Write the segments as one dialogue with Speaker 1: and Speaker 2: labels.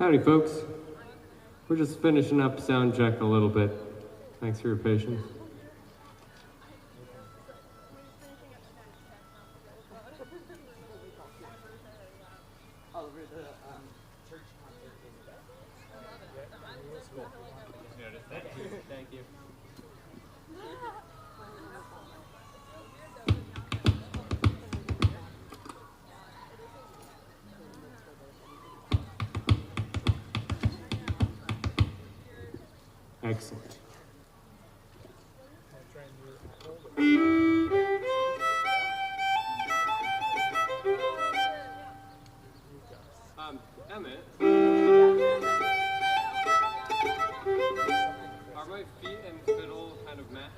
Speaker 1: Howdy, folks. We're just finishing up sound check a little bit. Thanks for your patience.
Speaker 2: Thank you.
Speaker 1: Excellent. Emmett, are my feet and fiddle kind of match?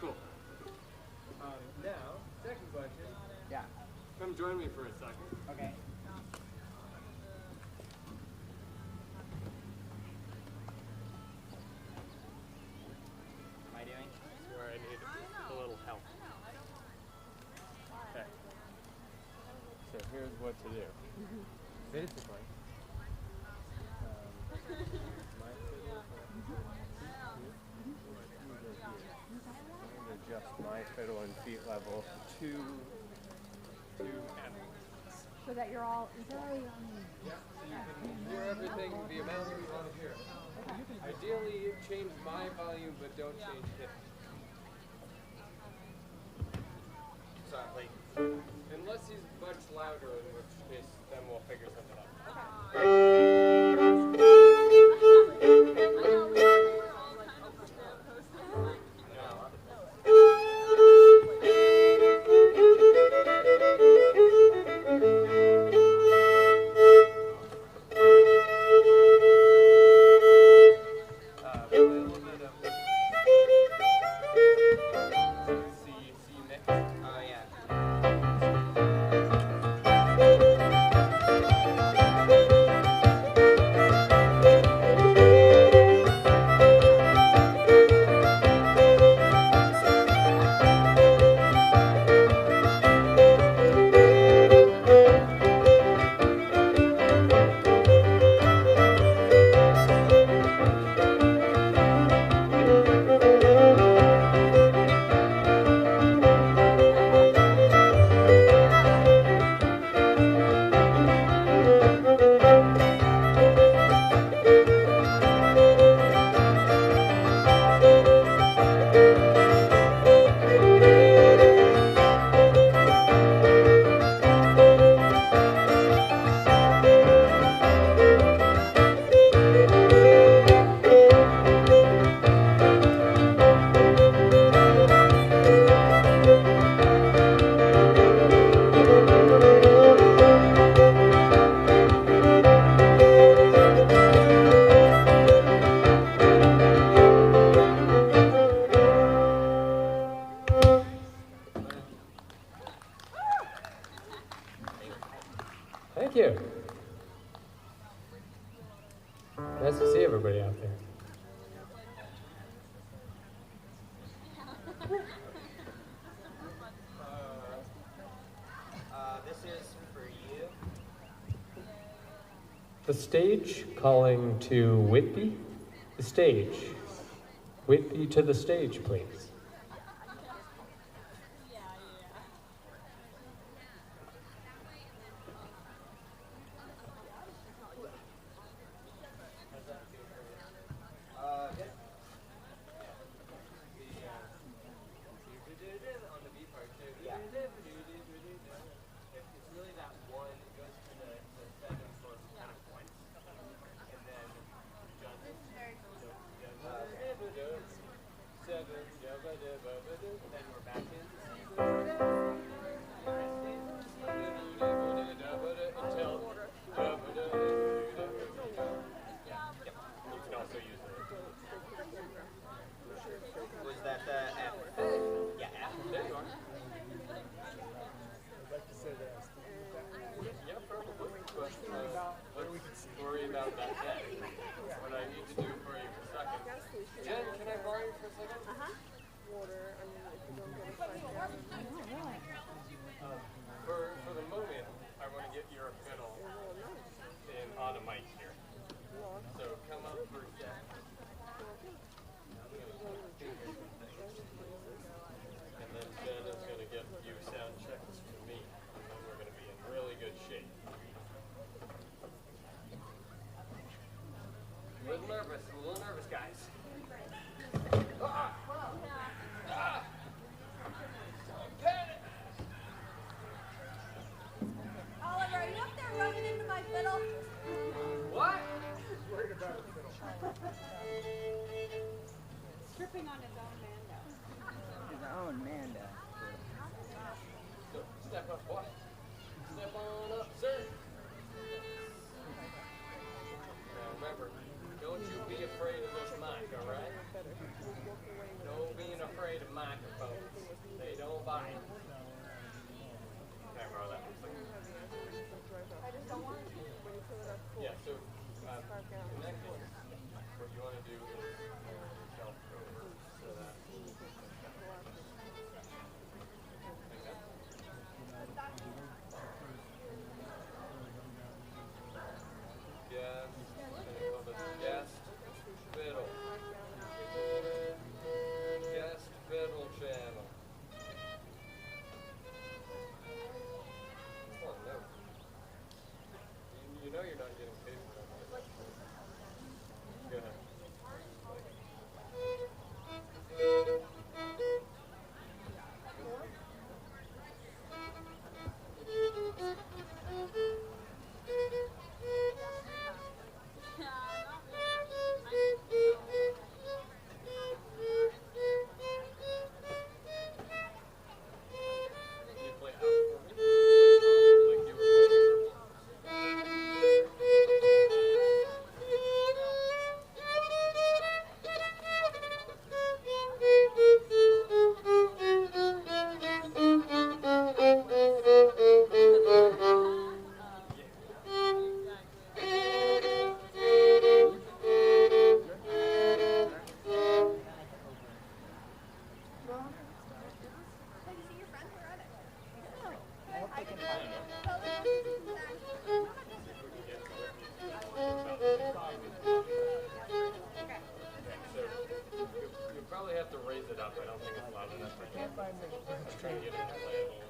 Speaker 1: Cool. Now, second question.
Speaker 2: Yeah.
Speaker 1: Come join me for a second.
Speaker 2: Okay. Am I doing?
Speaker 1: Where I need a little help. Okay. So here's what to do. Basically, my fiddle, adjust my fiddle and feet level to Emmett.
Speaker 3: So that you're all entirely on
Speaker 1: Yeah, so you can hear everything the amount you want to hear. Ideally, change my volume, but don't change his. Exactly. Unless he's much louder, in which case, then we'll figure something out. Thank you. Nice to see everybody out there.
Speaker 2: This is for you.
Speaker 1: The stage calling to Whitby. The stage. Whitby to the stage, please. Seven, guys.
Speaker 3: Oliver, are you up there running into my fiddle?
Speaker 1: What? Worried about a fiddle.
Speaker 3: Tripping on his own Mando.
Speaker 2: His own Manda.
Speaker 1: Step up, boy. Step on up, sir. Now remember, don't you be afraid of this mic, all right? No being afraid of microphones. They don't bite. Can I borrow that one, please?
Speaker 4: I just don't want to. When you fill it up full.
Speaker 1: Yeah, so in that case, what you want to do is shelf over so that guest fiddle. Guest fiddle channel. Oh no. You know you're not getting paid for that. Go ahead. You play out for me? Like you were playing
Speaker 3: Hey, you see your friends? Where are they?
Speaker 2: I hope they can find it.
Speaker 1: So you probably have to raise it up. I don't think it's loud enough right now.
Speaker 2: Can't find me.
Speaker 1: I'm trying to get it to play a little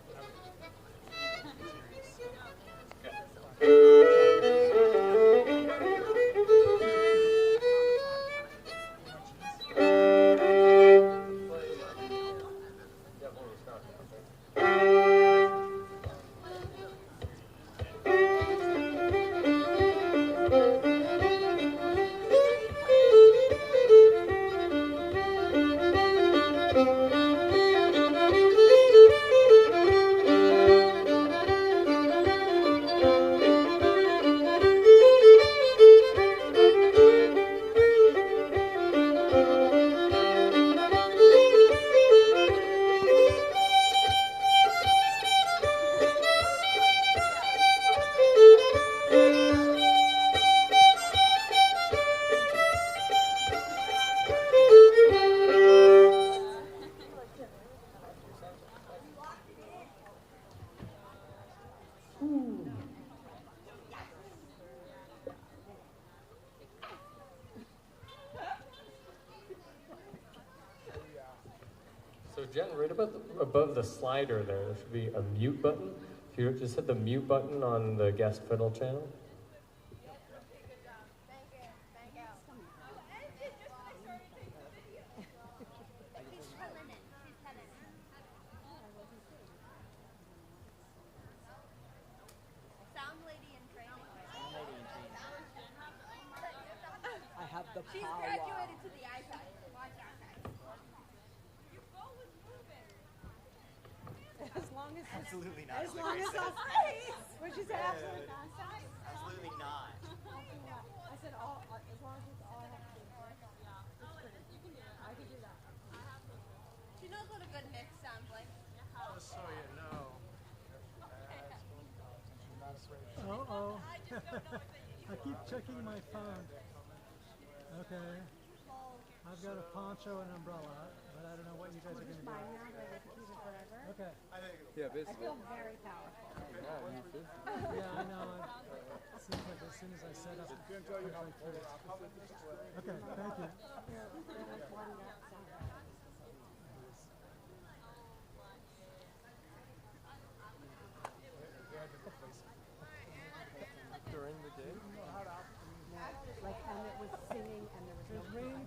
Speaker 1: So Jen, right above the slider there should be a mute button. If you just hit the mute button on the guest fiddle channel.
Speaker 2: I have the
Speaker 3: She's
Speaker 2: power.
Speaker 3: graduated to the iPad. Watch out, guys.
Speaker 4: As long as
Speaker 5: Absolutely not.
Speaker 4: as long as I'll which is absolutely not.
Speaker 5: Absolutely not.
Speaker 4: I said all as long as it's all I have to do. It's pretty. You can do it. I can do that.
Speaker 3: She knows what a good mix sounds like.
Speaker 1: Just so you know.
Speaker 6: Uh-oh. I keep checking my phone. Okay. I've got a poncho and umbrella, but I don't know what you guys are going to do.
Speaker 3: Mine now, but I can keep it forever.
Speaker 6: Okay.
Speaker 1: Yeah,
Speaker 3: I feel very powerful.
Speaker 6: Yeah, I know. It seems like as soon as I set up, it comes right through. Okay, thank you.
Speaker 1: During the day?
Speaker 3: Like, and it was singing, and there was no
Speaker 6: There's rain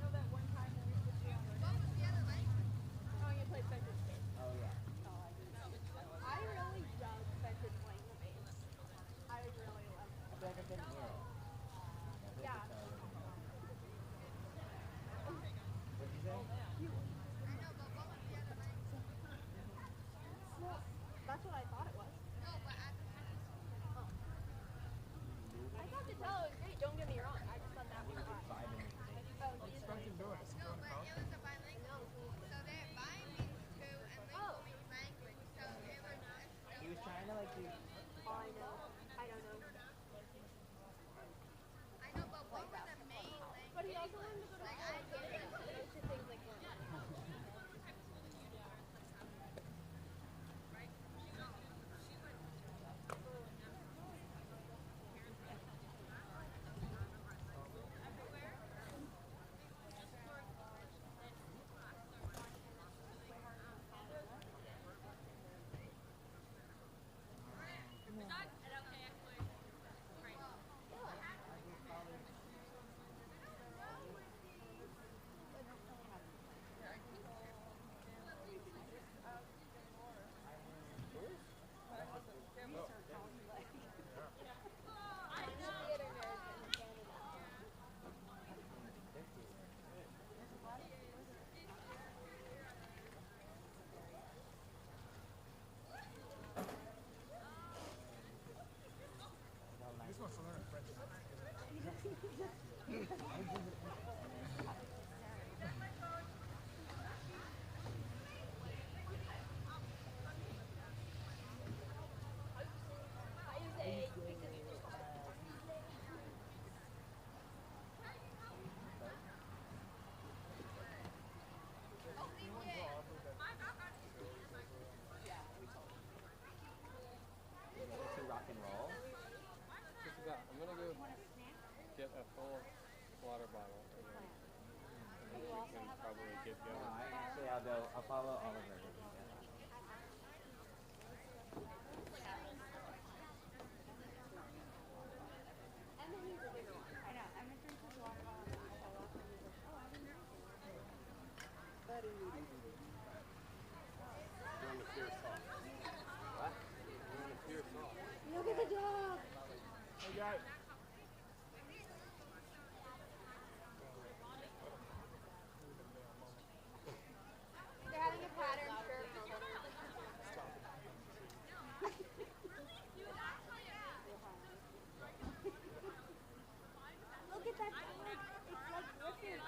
Speaker 7: can probably get going.
Speaker 5: Actually, I'll follow Oliver.
Speaker 7: You're on the fierce off. What? You're on the fierce off.
Speaker 4: Look at the dog.
Speaker 7: Hey guys.
Speaker 4: They're having a pattern shirt. Look at that dog. It's like listen.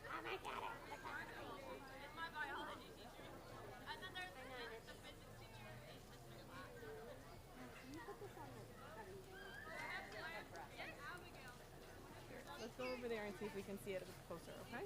Speaker 4: Oh my god, it's my biology teacher. And then there's the physics teacher. Can you put this on the
Speaker 2: Let's go over there and see if we can see it a bit closer, okay?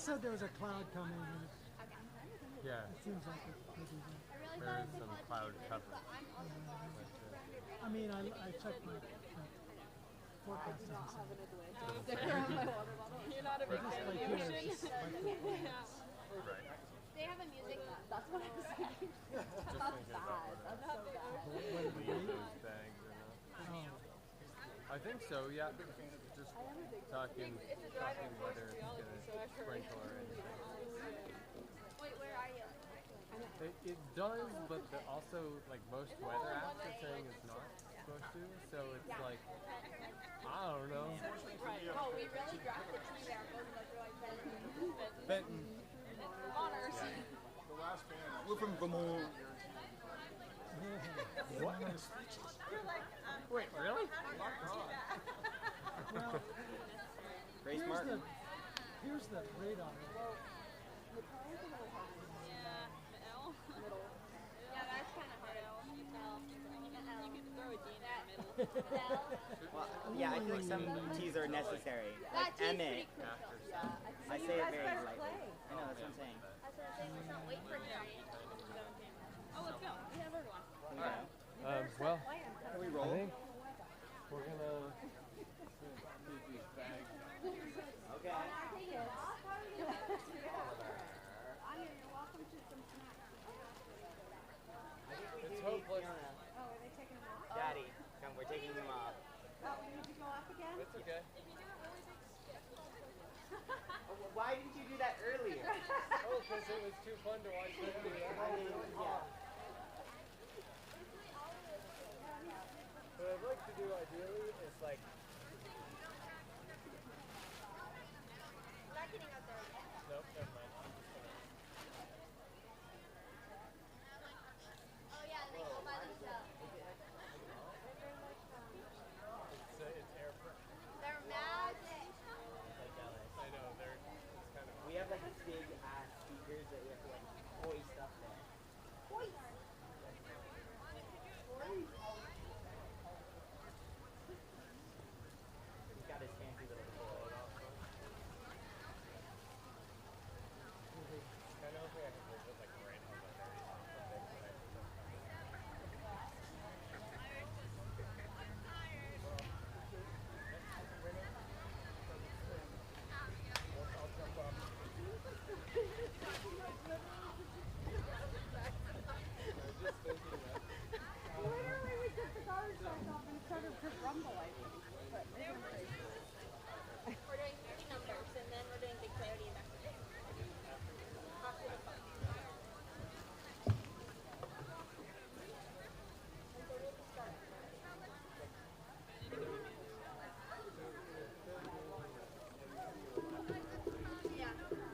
Speaker 6: just said there was a cloud coming, and
Speaker 7: Yeah,
Speaker 6: it seems like it could be that.
Speaker 7: there is some cloud cover.
Speaker 6: I mean, I checked my forecast doesn't say that.
Speaker 3: You're not a big fan of the
Speaker 6: Like
Speaker 3: ocean.
Speaker 6: yours, like
Speaker 7: Right.
Speaker 3: They have a music.
Speaker 4: That's what I was thinking.
Speaker 7: Just thinking about
Speaker 3: Not the ocean.
Speaker 6: whether the
Speaker 7: leave
Speaker 6: date.
Speaker 7: those bags or not.
Speaker 6: Oh,
Speaker 7: I think so, yeah. Just talking whether it's going to sprinkle or anything.
Speaker 3: Wait, where are you?
Speaker 7: It does, but also, like, most weather apps are saying it's not supposed to, so it's like, I don't know.
Speaker 3: Oh, we really dropped the tree there. Both of us were like,
Speaker 7: Benton.
Speaker 3: Honors.
Speaker 5: We're from Vermont.
Speaker 7: What? Wait, really?
Speaker 6: well,
Speaker 5: Grace Martin.
Speaker 6: here's the radar.
Speaker 3: Yeah, that's kind of hard. You could throw a D in the middle.
Speaker 5: Well, yeah, I feel like some T's are necessary. Like
Speaker 3: That T's
Speaker 5: MA.
Speaker 3: pretty crucial.
Speaker 5: I say it very lightly. I know, that's what I'm saying.
Speaker 3: That's what I'm saying. We're gonna wait for Harry. Oh, let's go. We have everyone.
Speaker 5: Okay.
Speaker 7: Well,
Speaker 5: Can we
Speaker 7: I
Speaker 5: roll?
Speaker 7: think we're gonna keep these bags.
Speaker 5: Okay.
Speaker 1: It's hopeless.
Speaker 5: Daddy, come, we're taking them off.
Speaker 1: It's okay.
Speaker 5: Why didn't you do that earlier?
Speaker 1: Oh, because it was too fun to watch them do that.
Speaker 5: I mean, yeah.
Speaker 1: What I'd like to do ideally is like
Speaker 3: Not getting out there yet.
Speaker 1: nope, never mind. I'm just gonna
Speaker 3: Oh, yeah, and they go by themselves.
Speaker 1: it's air pressure.
Speaker 3: They're magic.
Speaker 1: I know they're it's kind of
Speaker 5: We have like big ass speakers that we have to like hoist up there. He's got his fancy little toy.
Speaker 1: I don't think I can believe it like right on the very
Speaker 3: We're doing 30 numbers, and then we're doing big clarity and vector. After the fun. And so we'll just start. Yeah. Okay.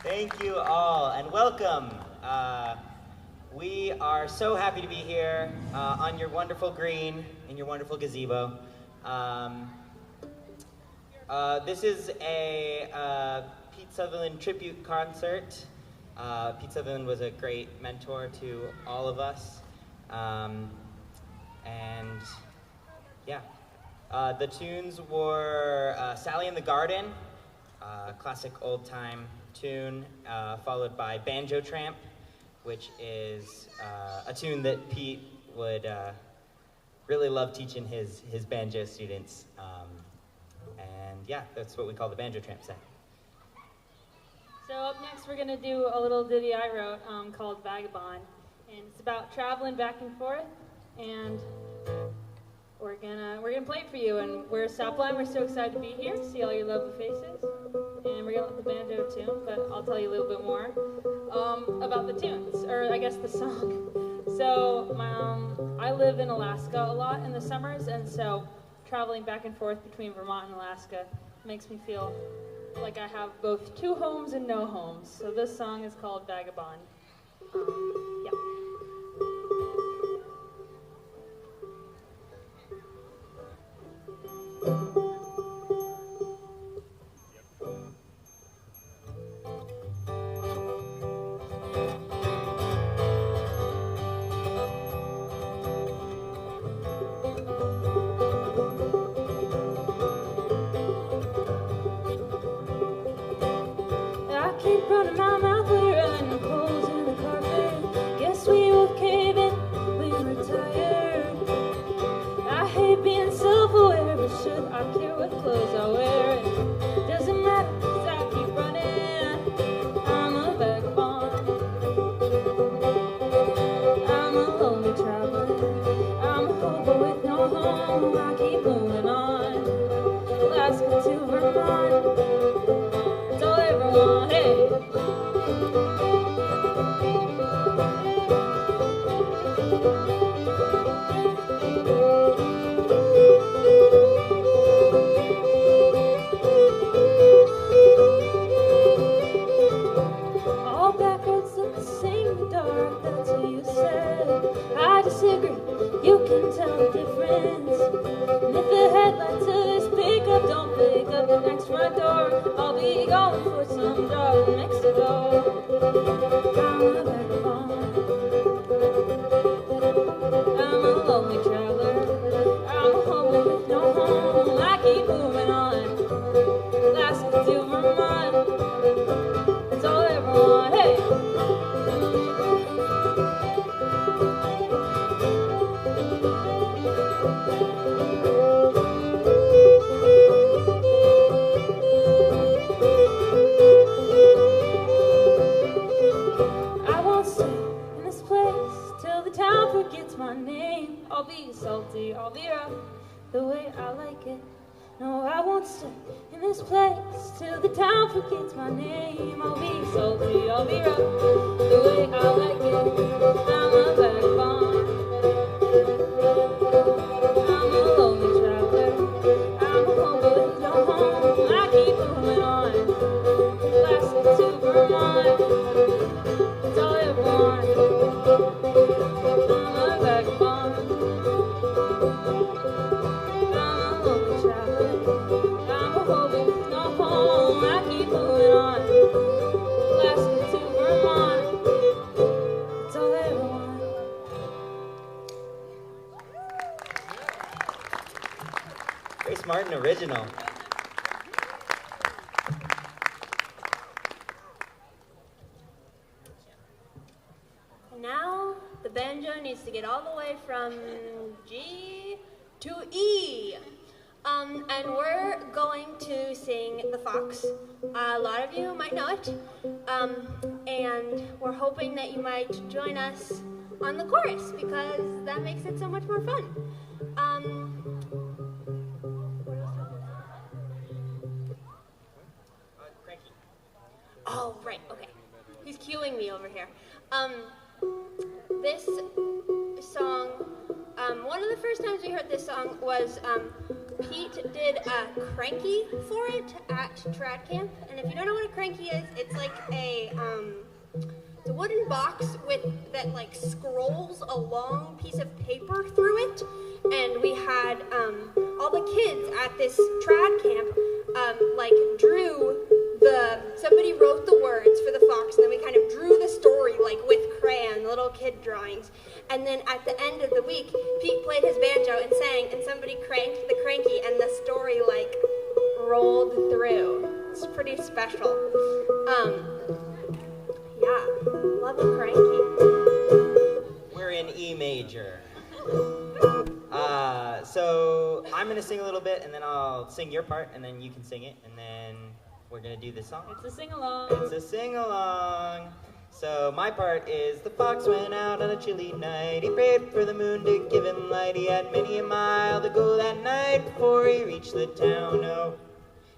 Speaker 5: Thank you all, and welcome. We are so happy to be here on your wonderful green, in your wonderful gazebo. This is a Pete Sutherland tribute concert. Pete Sutherland was a great mentor to all of us. And yeah, the tunes were Sally in the Garden, classic old-time tune, followed by Banjo Tramp, which is a tune that Pete would really love teaching his banjo students. And yeah, that's what we call the Banjo Tramp set.
Speaker 8: So up next we're going to do a little ditty I wrote called Vagabond. And it's about traveling back and forth, and we're gonna play it for you. And we're Sapline. We're so excited to be here, see all your lovely faces. And we're gonna let the banjo tune, but I'll tell you a little bit more about the tunes, or I guess the song. So I live in Alaska a lot in the summers, and so traveling back and forth between Vermont and Alaska makes me feel like I have both two homes and no homes. So this song is called Vagabond. Yeah. I keep running my mouth clear and holes in the carpet. my door. I'll be going for some drugs in Mexico. I'm a vagabond. I'm a lonely traveler. I'm a homeless with no home. I keep moving on. Alaska to Vermont. That's all I ever want. Hey! I won't stay in this place till the town forgets my name. I'll be salty, I'll be rough, the way I like it. No, I won't stay in this place till the town forgets my name. I'll be salty, I'll be rough, the way I like it. I'm a vagabond. I'm a lonely traveler. I'm a hobo with no home. I keep moving on. Alaska to Vermont. That's all I ever want. I'm a vagabond. I'm a lonely traveler. I'm a hobo with no home. I keep moving on. Alaska to Vermont. That's all I ever want.
Speaker 5: Grace Martin original.
Speaker 4: Now the banjo needs to get all the way from G to E. And we're going to sing The Fox. A lot of you might know it. And we're hoping that you might join us on the chorus because that makes it so much more fun.
Speaker 5: Cranky.
Speaker 4: Oh, right, okay. He's cueing me over here. This song, one of the first times we heard this song was Pete did a cranky for it at trad camp. And if you don't know what a cranky is, it's like it's a wooden box that like scrolls a long piece of paper through it. And we had all the kids at this trad camp like drew somebody wrote the words for the fox, and then we kind of drew the story like with crayon, little kid drawings. And then at the end of the week, Pete played his banjo and sang, and somebody cranked the cranky, and the story like rolled through. It's pretty special. Yeah, love a cranky.
Speaker 5: We're in E major. So I'm gonna sing a little bit, and then I'll sing your part, and then you can sing it, and then we're gonna do the song.
Speaker 8: It's a sing-along.
Speaker 5: It's a sing-along. So my part is: the fox went out on a chilly night. He prayed for the moon to give him light. He had many a mile to go that night before he reached the town. Oh,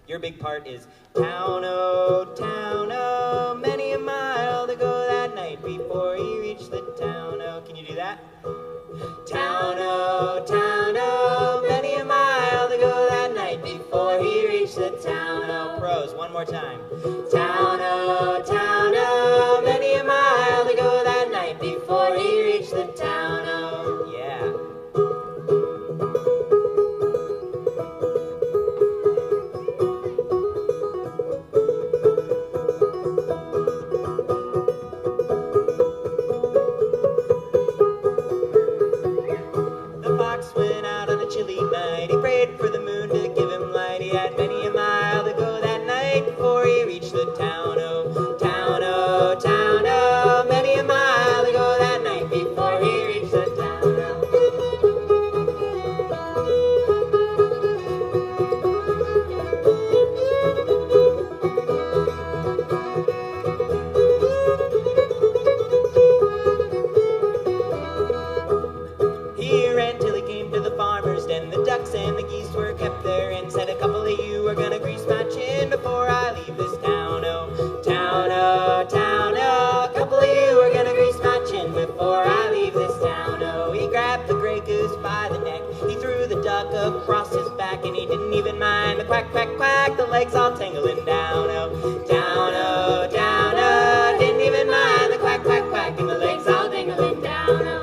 Speaker 5: your big part is town, oh, many a mile to go that night before he reached the town. Oh, can you do that? Town, oh, many a mile to go that night before he reached the town. Oh, pros, one more time. Town, oh, many a mile to go that night before he reached the town. Oh, yeah. The fox went out on a chilly night. He prayed for the moon to give him light. He had many a mile to go that night before he reached the town. Oh, many a mile to go that night before he reached the town. He ran till he came to the farmer's den. The ducks and the geese were kept there, and said, a couple of you are gonna grease my chin before I leave this town. Oh, a couple of you are gonna grease my chin before I leave this town. Oh, he grabbed the gray goose by the neck. He threw the duck across his back, and he didn't even mind the quack, quack, quack, the legs all tingling down. Oh, didn't even mind the quack, quack, quack, and the legs all dingling down. Oh.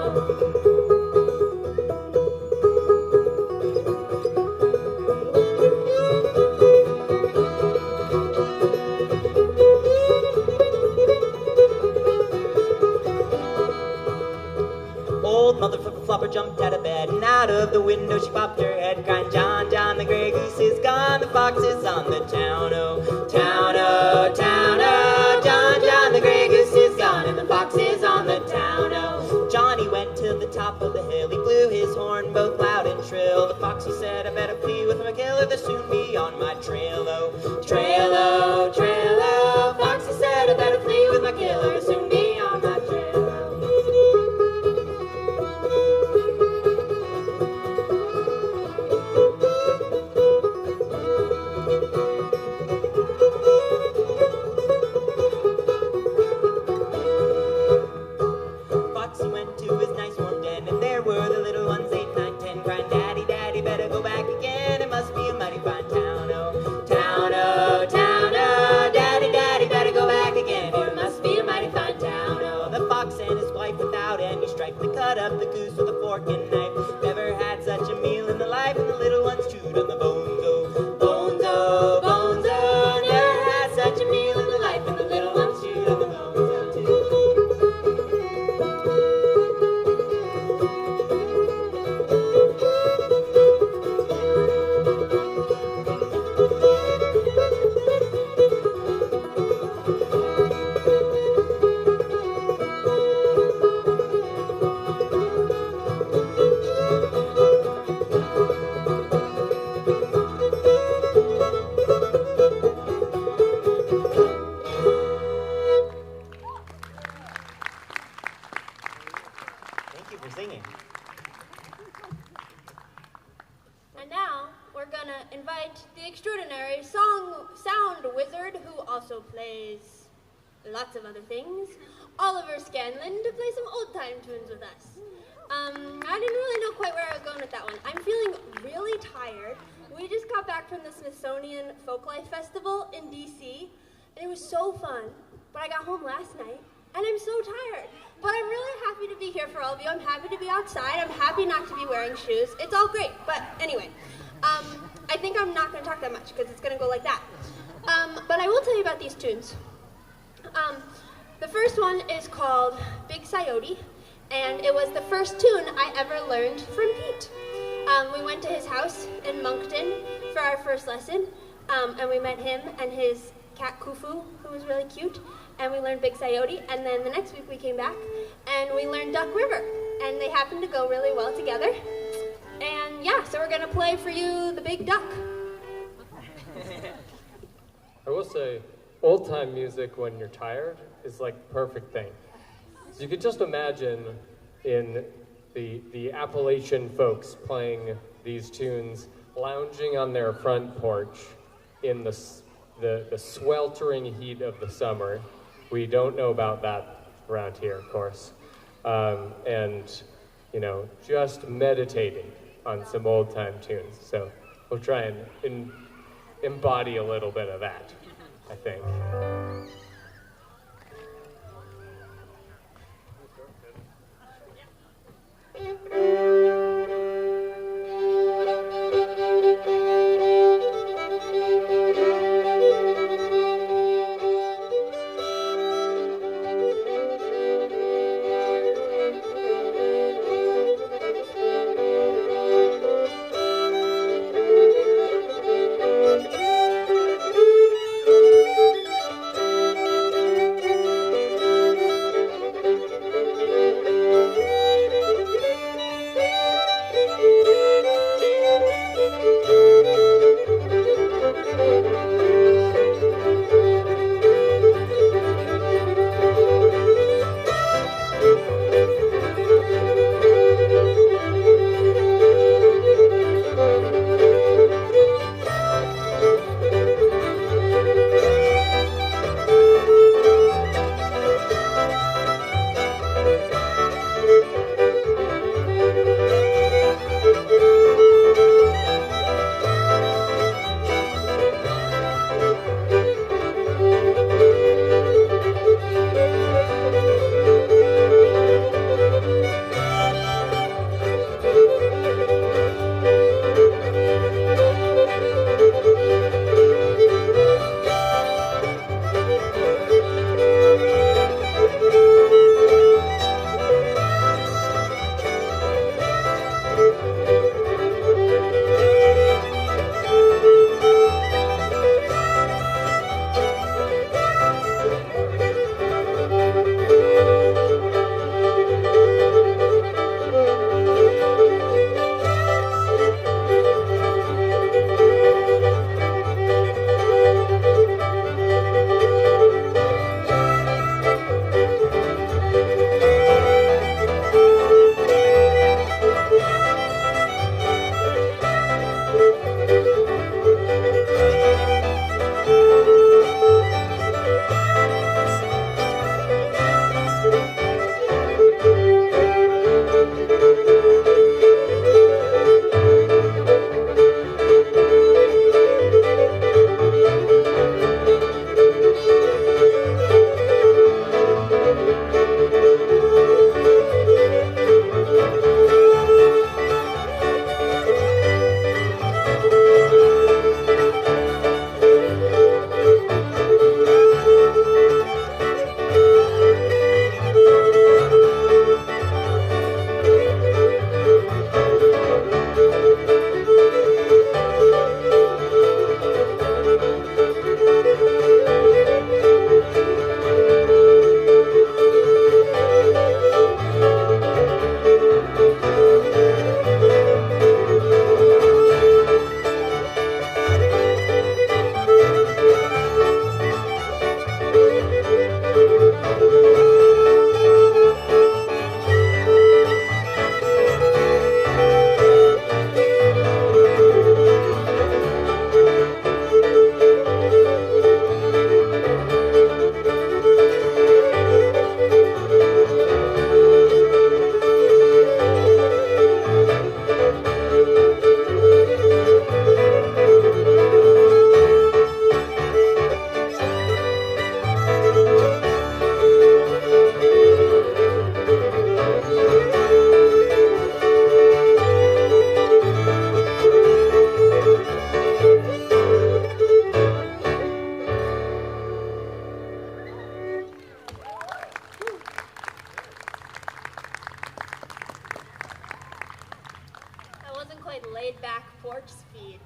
Speaker 5: of the window she popped her head, crying, John, John, the gray goose is gone, the fox is on the town, oh, town, oh, town, oh. John, John, the gray goose is gone, and the fox is on the town, oh. Johnny went to the top of the hill, he blew his horn both loud and shrill. The fox, he said, I better flee with my killer, they'll soon be on my trail, oh, trail, oh, trail, oh. Fox, he said, I better flee with my killer, they'll soon be on my trail, oh. Foxy went to his nice warm den, and there were the little ones, 8, 9, 10, crying, Daddy, Daddy, better go back again. It must be a mighty fine town, oh, town, oh, town, oh. Daddy, Daddy, better go back again. It must be a mighty fine town, oh. The fox and his wife, without any strife, they cut up the goose with a fork and knife. Never had such a meal in their life, and the little ones chewed on the bones, oh, bones, oh, bones, oh. Never had such a meal in their life, and the little ones chewed on the bones, oh, too. Thank you for singing.
Speaker 4: And now we're gonna invite the extraordinary sound wizard, who also plays lots of other things, Oliver Scanlon, to play some old time tunes with us. I didn't really know quite where I was going with that one. I'm feeling really tired. We just got back from the Smithsonian Folklife Festival in DC, and it was so fun. But I got home last night, and I'm so tired. But I'm really happy to be here for all of you. I'm happy to be outside. I'm happy not to be wearing shoes. It's all great. But anyway, I think I'm not going to talk that much because it's going to go like that. But I will tell you about these tunes. The first one is called Big Coyote, and it was the first tune I ever learned from Pete. We went to his house in Moncton for our first lesson, and we met him and his cat Kufu, who was really cute, and we learned Big Coyote, and then the next week we came back and we learned Duck River, and they happened to go really well together. And yeah, so we're gonna play for you the Big Duck.
Speaker 1: I will say, old-time music when you're tired is like the perfect thing. So you could just imagine in the Appalachian folks playing these tunes, lounging on their front porch in the sweltering heat of the summer. We don't know about that around here, of course. And, you know, just meditating on some old-time tunes. So we'll try and embody a little bit of that, I think.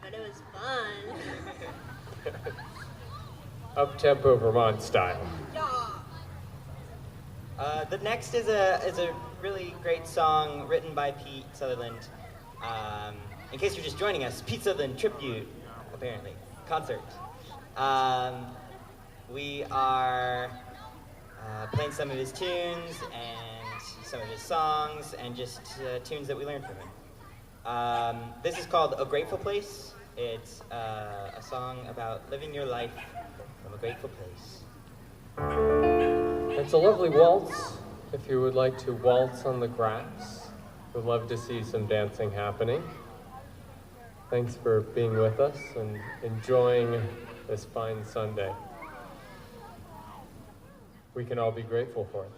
Speaker 4: but it was fun.
Speaker 1: Up-tempo Vermont style.
Speaker 4: Yeah.
Speaker 5: The next is a really great song written by Pete Sutherland. In case you're just joining us, Pete Sutherland tribute, apparently, concert. We are playing some of his tunes and some of his songs and just tunes that we learned from him. This is called A Grateful Place. It's a song about living your life from a grateful place.
Speaker 1: It's a lovely waltz. If you would like to waltz on the grass, we'd love to see some dancing happening. Thanks for being with us and enjoying this fine Sunday. We can all be grateful for it.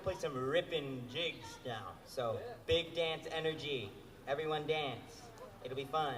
Speaker 5: play some ripping jigs now. So big dance energy. Everyone dance. It'll be fun.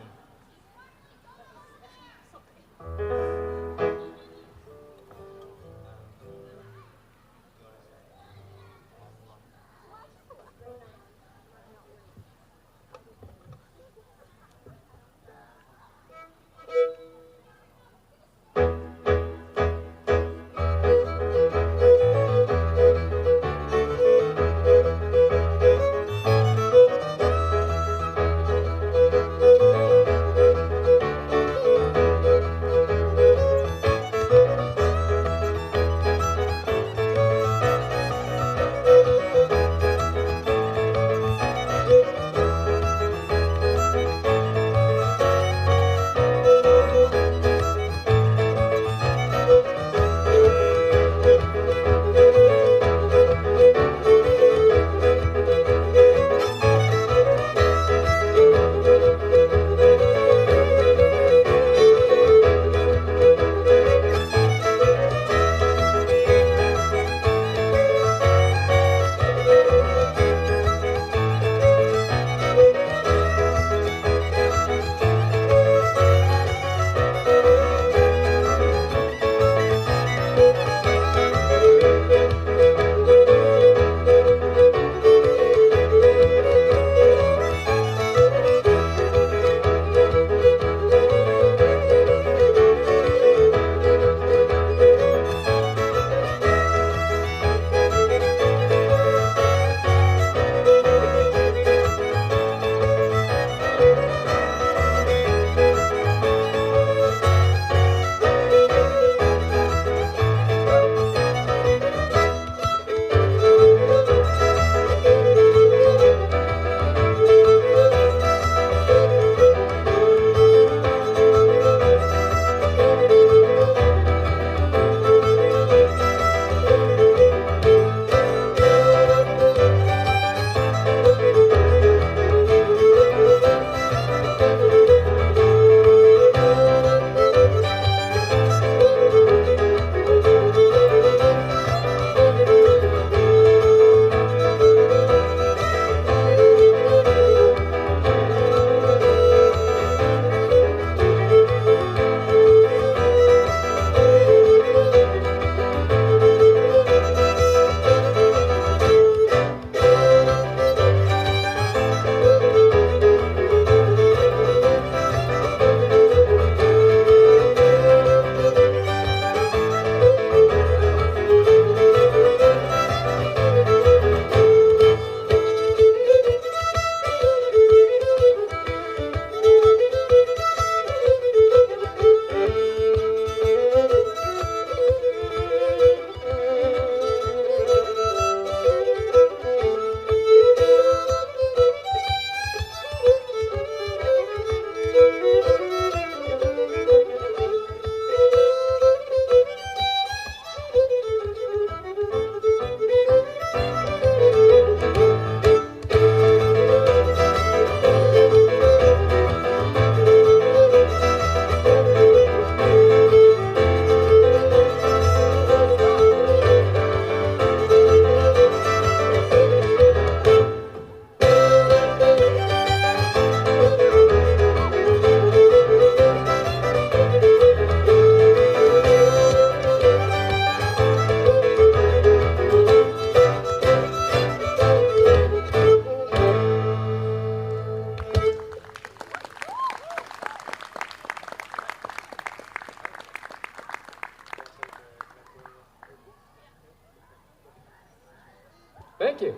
Speaker 1: Thank you.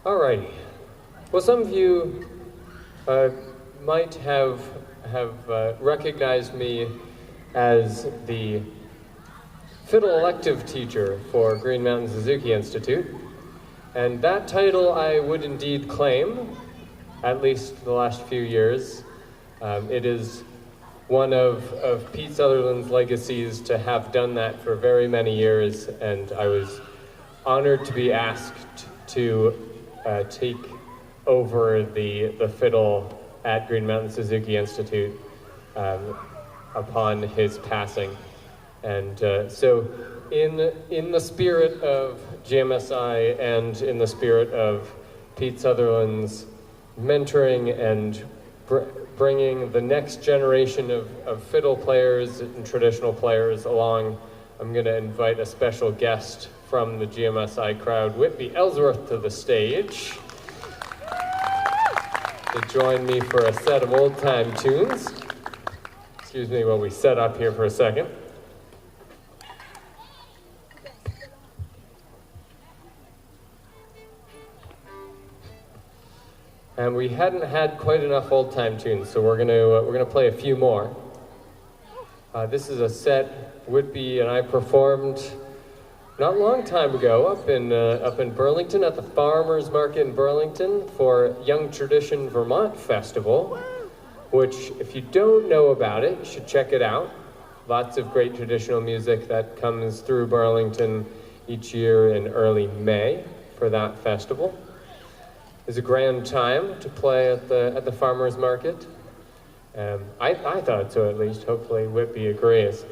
Speaker 1: Alrighty. Well, some of you might have recognized me as the fiddle elective teacher for Green Mountain Suzuki Institute, and that title I would indeed claim, at least the last few years. It is one of Pete Sutherland's legacies to have done that for very many years, and I was honored to be asked to take over the fiddle at Green Mountain Suzuki Institute upon his passing. And so in the spirit of GMSI and in the spirit of Pete Sutherland's mentoring and bringing the next generation of fiddle players and traditional players along, I'm going to invite a special guest from the GMSI crowd, Whitby Ellsworth, to the stage to join me for a set of old-time tunes. Excuse me while we set up here for a second. And we hadn't had quite enough old-time tunes, so we're gonna play a few more. This is a set Whitby and I performed not a long time ago up in Burlington at the Farmers Market in Burlington for Young Tradition Vermont Festival, which if you don't know about it, you should check it out. Lots of great traditional music that comes through Burlington each year in early May for that festival. It's a grand time to play at the farmers market. I thought so, at least. Hopefully Whitby agrees.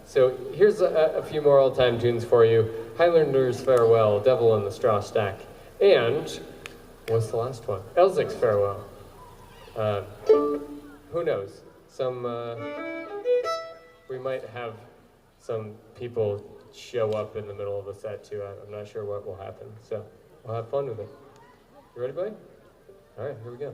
Speaker 1: So here's a few more old-time tunes for you. Highlander's Farewell, Devil in the Straw Stack, and what's the last one? Elzic's Farewell. Who knows? We might have some people show up in the middle of the set too. I'm not sure what will happen, so we'll have fun with it. You ready, buddy? All right, here we go.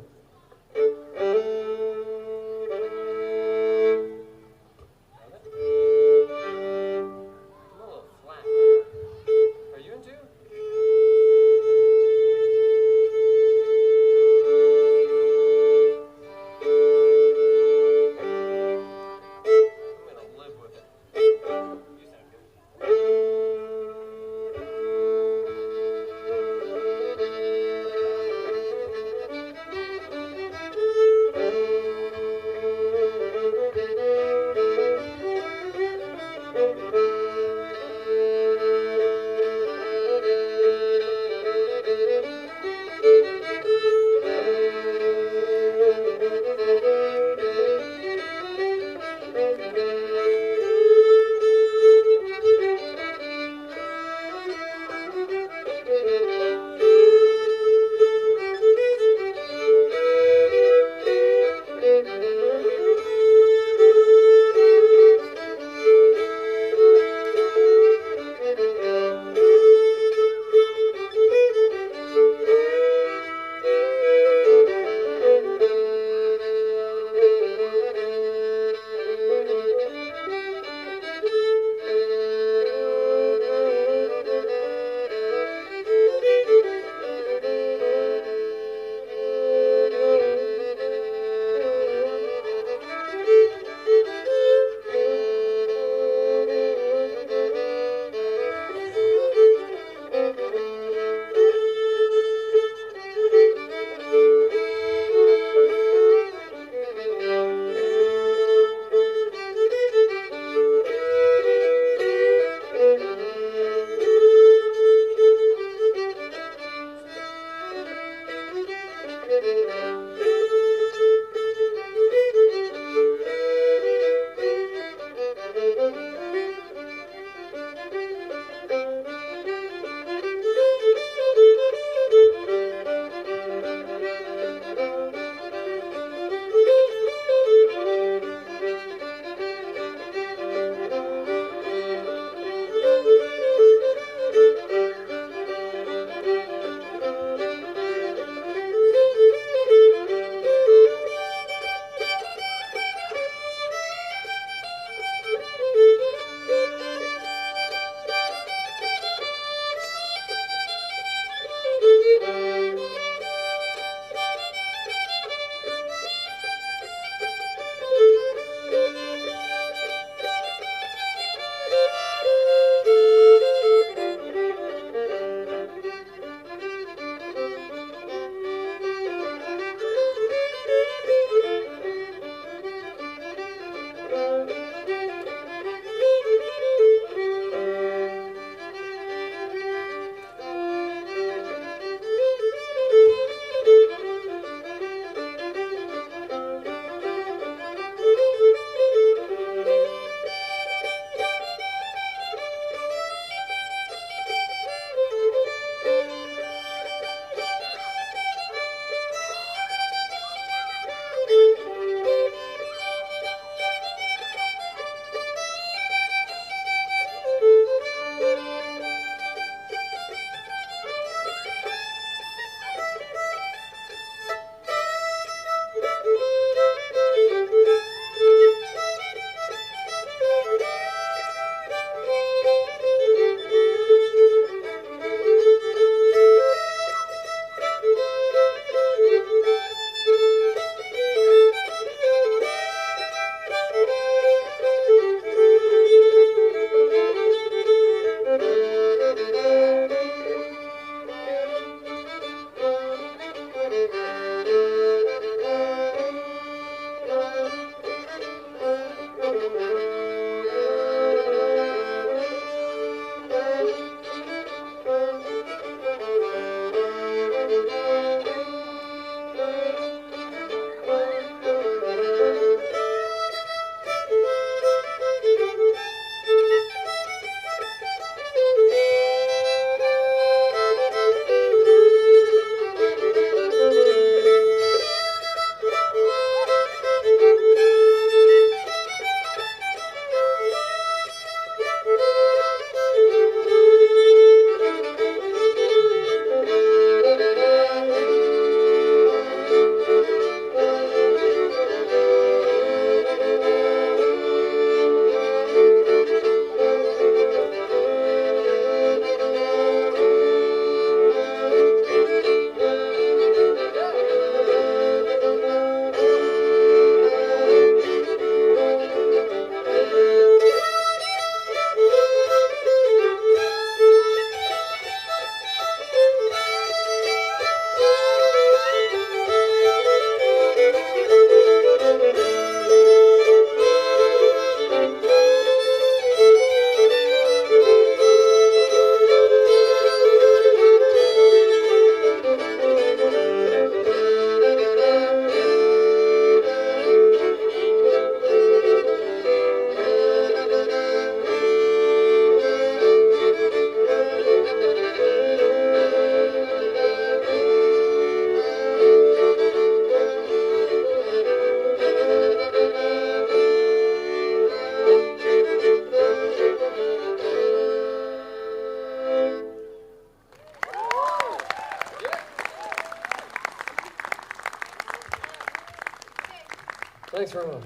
Speaker 1: Thanks very much.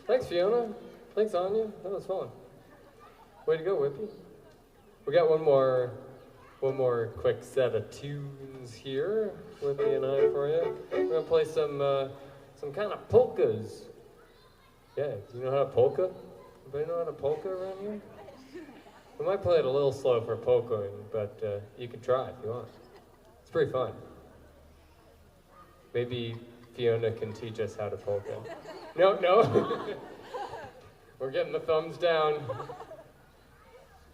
Speaker 1: Thanks, Fiona. Thanks, Anya. That was fun. Way to go, Whippy. We got one more quick set of tunes here, Whippy and I, for you. We're gonna play some kind of polkas. Yeah, do you know how to polka? Anybody know how to polka around here? We might play it a little slow for polkaing, but you can try if you want. It's pretty fun. Maybe Fiona can teach us how to polka. No. We're getting the thumbs down.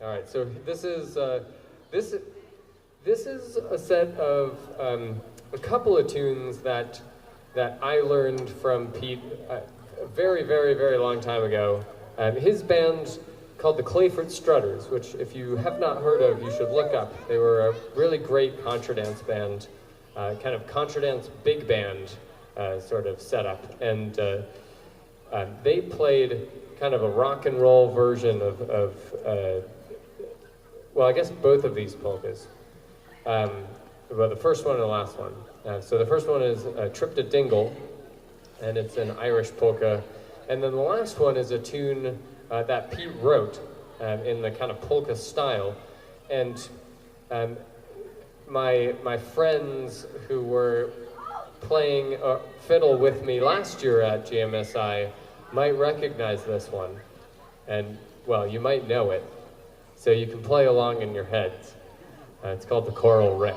Speaker 1: All right, so this is a set of a couple of tunes that I learned from Pete a very, very, very long time ago. His band called the Clayford Strutters, which if you have not heard of, you should look up. They were a really great contradance band, kind of contradance big band sort of setup. And they played kind of a rock and roll version of well, I guess both of these polkas. Well, the first one and the last one. So the first one is Trip to Dingle, and it's an Irish polka. And then the last one is a tune that Pete wrote in the kind of polka style. And my friends who were playing fiddle with me last year at GMSI might recognize this one. And, well, you might know it. So you can play along in your heads. It's called the Choral Riff.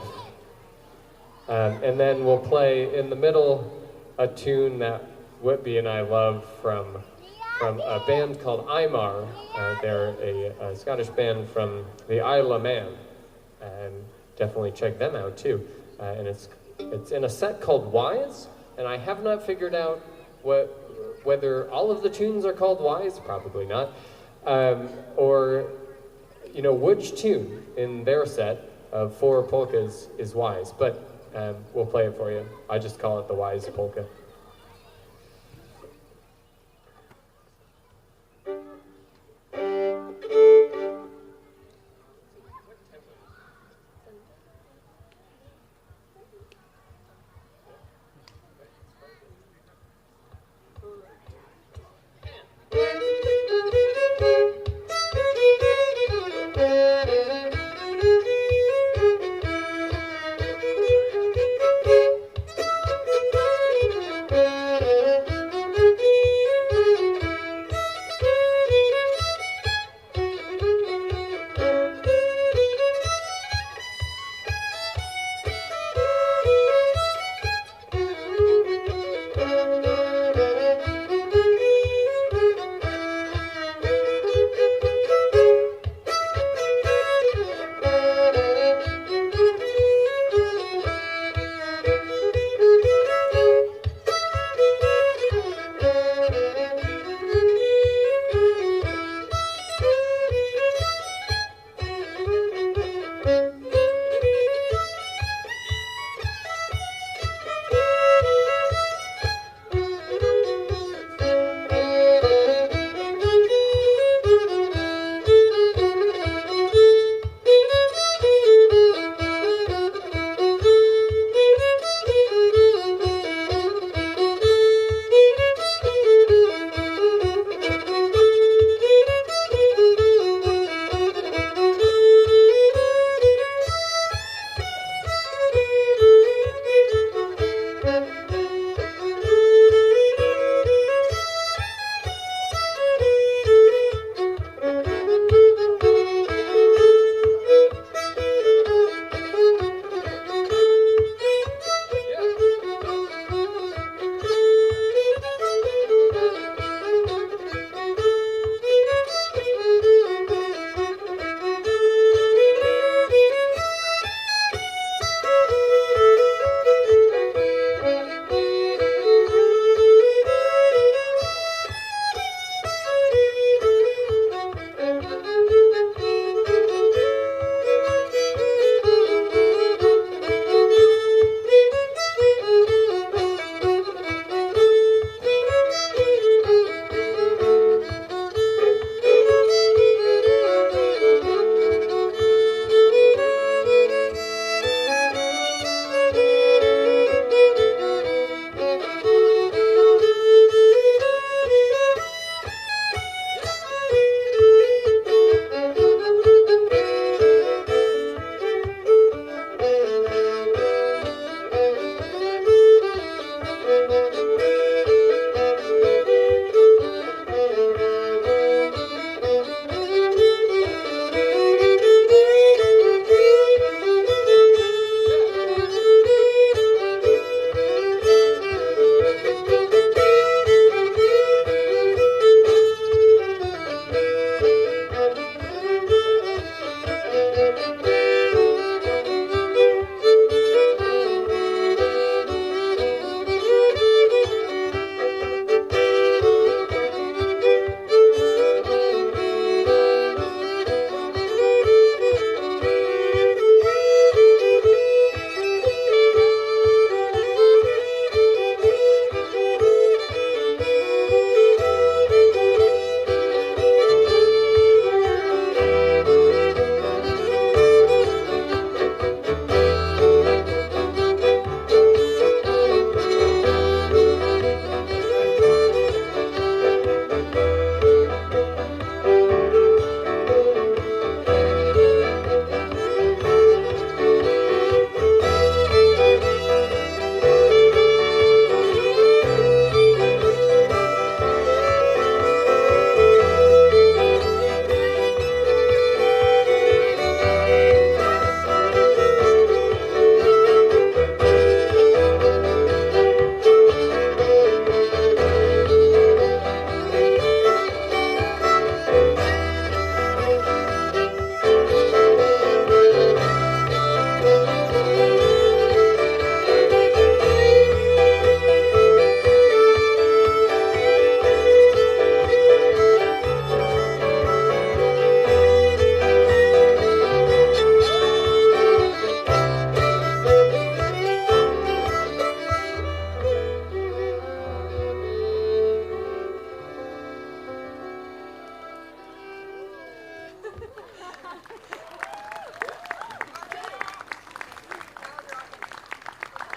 Speaker 1: And then we'll play in the middle a tune that Whitby and I love from a band called Aymar. They're a Scottish band from the Isle of Man. And definitely check them out too. And it's in a set called Wise, and I have not figured out whether all of the tunes are called Wise, probably not, or which tune in their set of 4 polkas is Wise, but we'll play it for you. I just call it the Wise polka.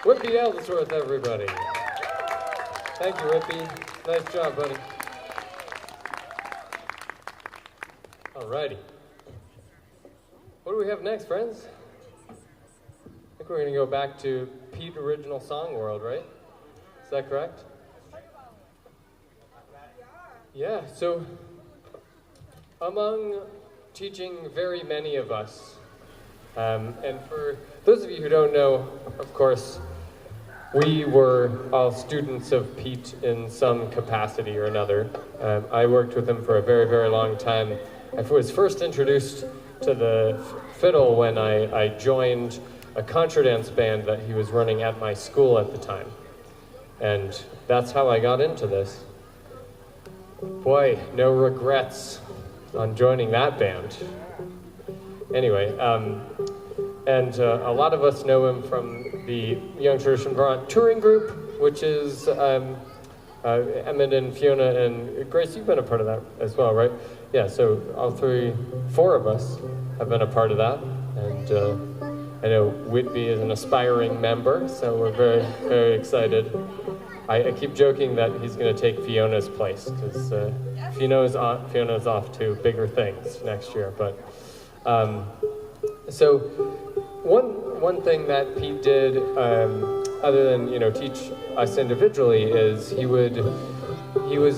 Speaker 1: Whippy Ellsworth, everybody. Thank you, Whippy. Nice job, buddy. Alrighty. What do we have next, friends? I think we're going to go back to Pete Original Song World, right? Is that correct? Yeah, so among teaching very many of us, and for those of you who don't know, of course, we were all students of Pete in some capacity or another. I worked with him for a very, very long time. I was first introduced to the fiddle when I joined a contra dance band that he was running at my school at the time. And that's how I got into this. Boy, no regrets on joining that band. Anyway, and a lot of us know him from the Young Tradition Vermont touring group, which is Emmett and Fiona and Grace, you've been a part of that as well, right? Yeah, so all four of us have been a part of that, and I know Whitby is an aspiring member, so we're very, very excited. I keep joking that he's going to take Fiona's place, because Fiona's off to bigger things next year. But so one thing that Pete did, other than teach us individually, is he was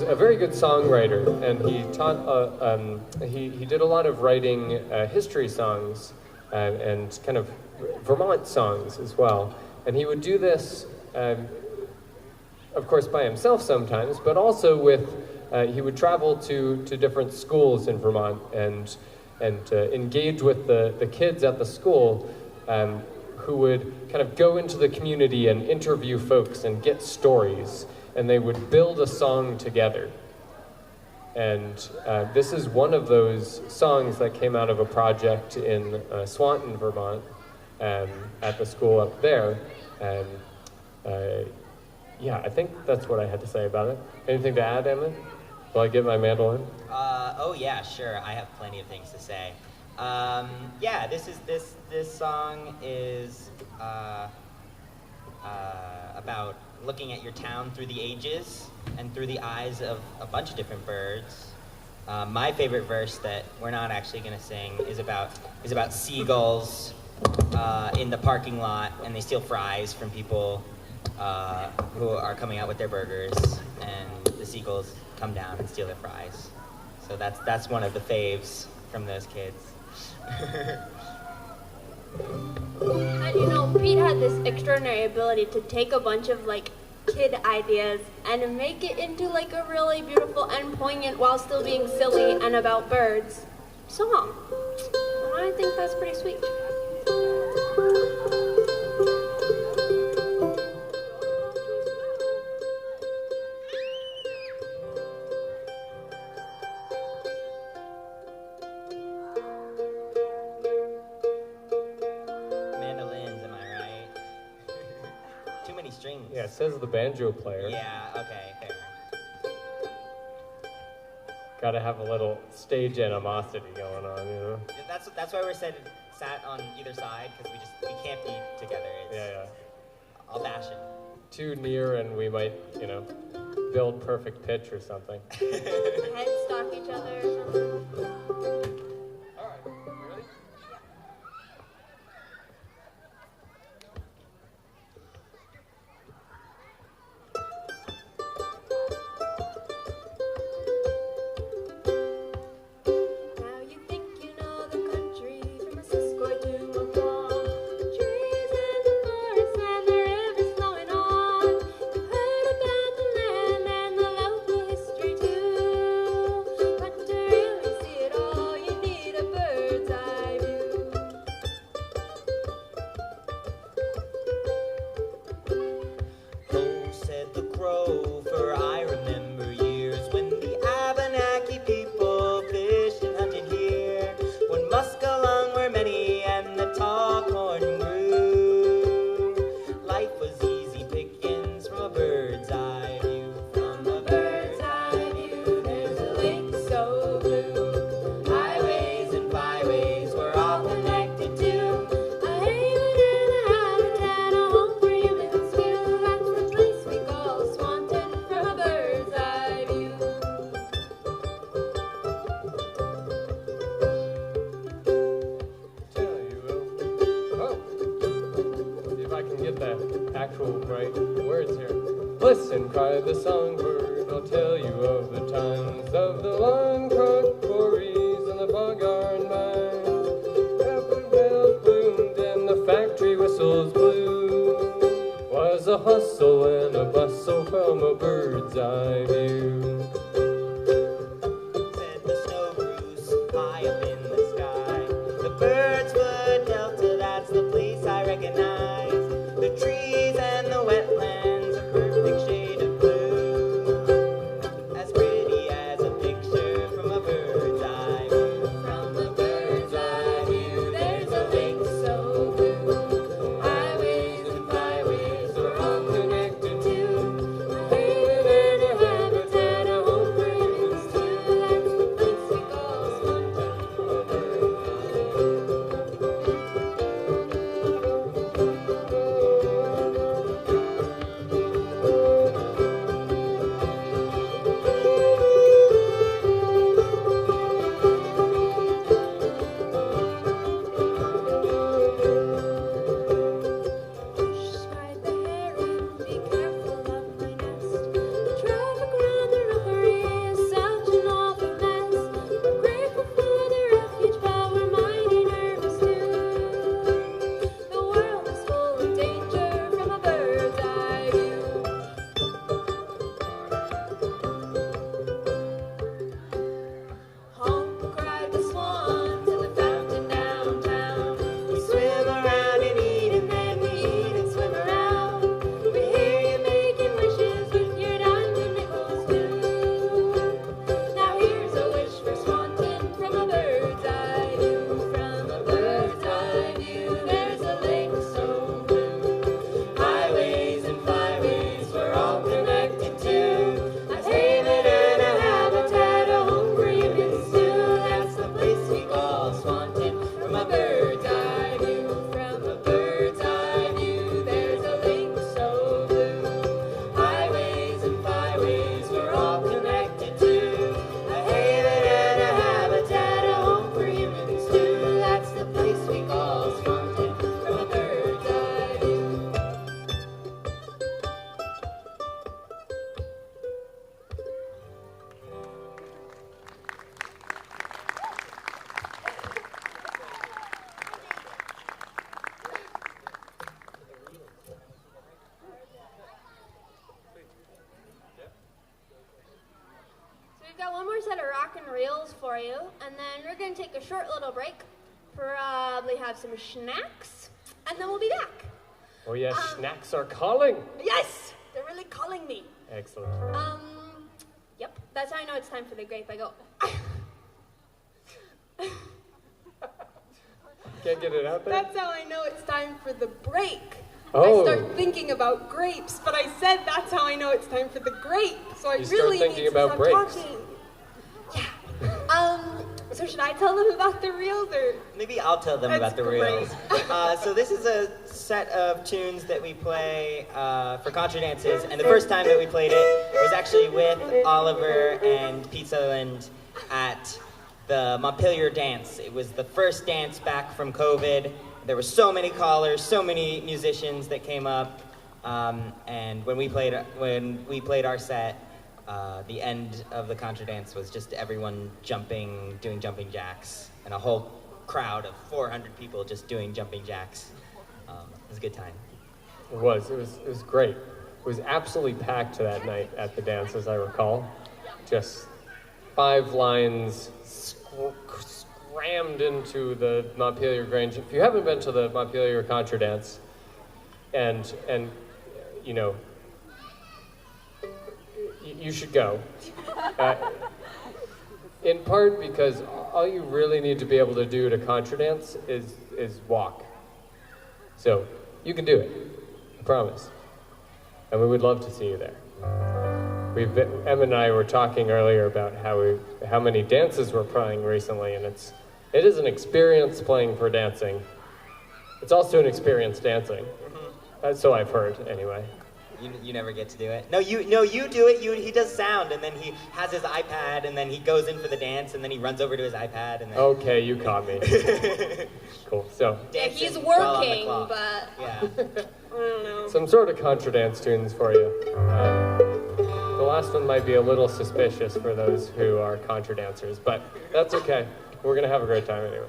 Speaker 1: a very good songwriter, and he taught. He did a lot of writing history songs and kind of Vermont songs as well. And he would do this, of course, by himself sometimes, but also with. He would travel to different schools in Vermont and engage with the kids at the school, who would kind of go into the community and interview folks and get stories. And they would build a song together. And this is one of those songs that came out of a project in Swanton, Vermont, at the school up there. And yeah, I think that's what I had to say about it. Anything to add, Emmett? Will I get my mandolin?
Speaker 5: Oh yeah, sure. I have plenty of things to say. Yeah, this song is about looking at your town through the ages and through the eyes of a bunch of different birds. My favorite verse that we're not actually going to sing is about seagulls in the parking lot, and they steal fries from people who are coming out with their burgers, and the seagulls come down and steal their fries. So that's one of the faves from those kids.
Speaker 4: And Pete had this extraordinary ability to take a bunch of kid ideas and make it into a really beautiful and poignant, while still being silly and about birds, song. And I think that's pretty sweet.
Speaker 1: Yeah, it says the banjo player.
Speaker 5: Yeah, okay, fair.
Speaker 1: Gotta have a little stage animosity going on,
Speaker 5: That's why we're sat on either side, because we can't be together.
Speaker 1: Yeah.
Speaker 5: I'll bash it.
Speaker 1: Too near and we might, build perfect pitch or something.
Speaker 4: Headstock each other or something.
Speaker 7: All right, you ready?
Speaker 4: Connected to a haven and a habitat, a home for humans.
Speaker 1: words here. Listen, cried the songbird, I'll tell you of the times of the lime-crocked quarries and the bog-iron mines. Daffodils bloomed and the factory whistles blew. Was a hustle and a bustle from a bird's eye view.
Speaker 5: Said the snow grew high up in the sky. The bird's foot delta, that's the place I recognize. The trees and the wetlands, a perfect shade of blue. As pretty as a picture from a bird's eye view.
Speaker 3: From a bird's eye view, there's a lake so blue. Highways and byways are all connected to a haven and a habitat, a home for humans too. That's the place we call Swanton. Cried the heron, be careful of my nest. The traffic around the rookery is such an awful mess. We're grateful for the refuge, but we're mighty nervous too. The world is full of danger from a bird's eye view. Honk, cried the swans in the fountain downtown.
Speaker 5: We swim around and eat, and then we eat and swim around.
Speaker 3: We hear you making wishes with your dimes and nickels too. Now here's a wish for Swanton from a bird's eye view. From a bird's eye view, there's a lake so blue. Highways and byways, we're all connected to a haven and a habitat, a home for humans too. That's the place we call Swanton. From a bird's eye view, from a bird's eye view, there's a lake so blue. Highways and byways, we're all connected to a haven and a habitat, a home for humans too. That's the place we call Swanton. From a bird's eye view.
Speaker 4: So we've got one more set of rock and reels for you, and then we're going to take a short little break, probably have some snacks, and then we'll be back.
Speaker 1: Oh yes, snacks are calling.
Speaker 4: Yes, they're really calling me.
Speaker 1: Excellent.
Speaker 4: Yep, that's how I know it's time for the grape. I go,
Speaker 1: Can't get it out there?
Speaker 9: That's how I know it's time for the break.
Speaker 1: Oh.
Speaker 9: I start thinking about grapes, but I said that's how I know it's time for the grape. So I
Speaker 1: You start
Speaker 9: really
Speaker 1: thinking
Speaker 9: need to
Speaker 1: about
Speaker 9: stop
Speaker 1: breaks.
Speaker 9: talking. Yeah. So should I tell them about the reels or?
Speaker 5: Maybe I'll tell them
Speaker 9: That's
Speaker 5: about the
Speaker 9: great.
Speaker 5: reels. So this is a set of tunes that we play for contra dances, and the first time that we played it was actually with Oliver and Pete Sutherland at the Montpelier dance. It was the first dance back from COVID. There were so many callers, so many musicians that came up, and when we played our set, the end of the contra dance was just everyone jumping, doing jumping jacks, and a whole crowd of 400 people just doing jumping jacks. It was a good time.
Speaker 1: It was great. It was absolutely packed that night at the dance, as I recall. Just 5 lines crammed into the Montpelier Grange. If you haven't been to the Montpelier Contra Dance, and you know, you should go. In part because all you really need to be able to do to contra dance is walk. So you can do it, I promise. And we would love to see you there. Em and I were talking earlier about how many dances we're playing recently, and it is an experience playing for dancing. It's also an experience dancing. So I've heard, anyway.
Speaker 5: You never get to do it. No, you do it. He does sound, and then he has his iPad, and then he goes in for the dance, and then he runs over to his iPad, and then.
Speaker 1: Okay, you caught me. Cool. So.
Speaker 4: Yeah, he's
Speaker 5: dancing while on the
Speaker 4: working,
Speaker 5: clock.
Speaker 4: but
Speaker 5: Yeah.
Speaker 9: don't know.
Speaker 1: Some sort of contra dance tunes for you. The last one might be a little suspicious for those who are contra dancers, but that's okay. We're gonna have a great time anyway.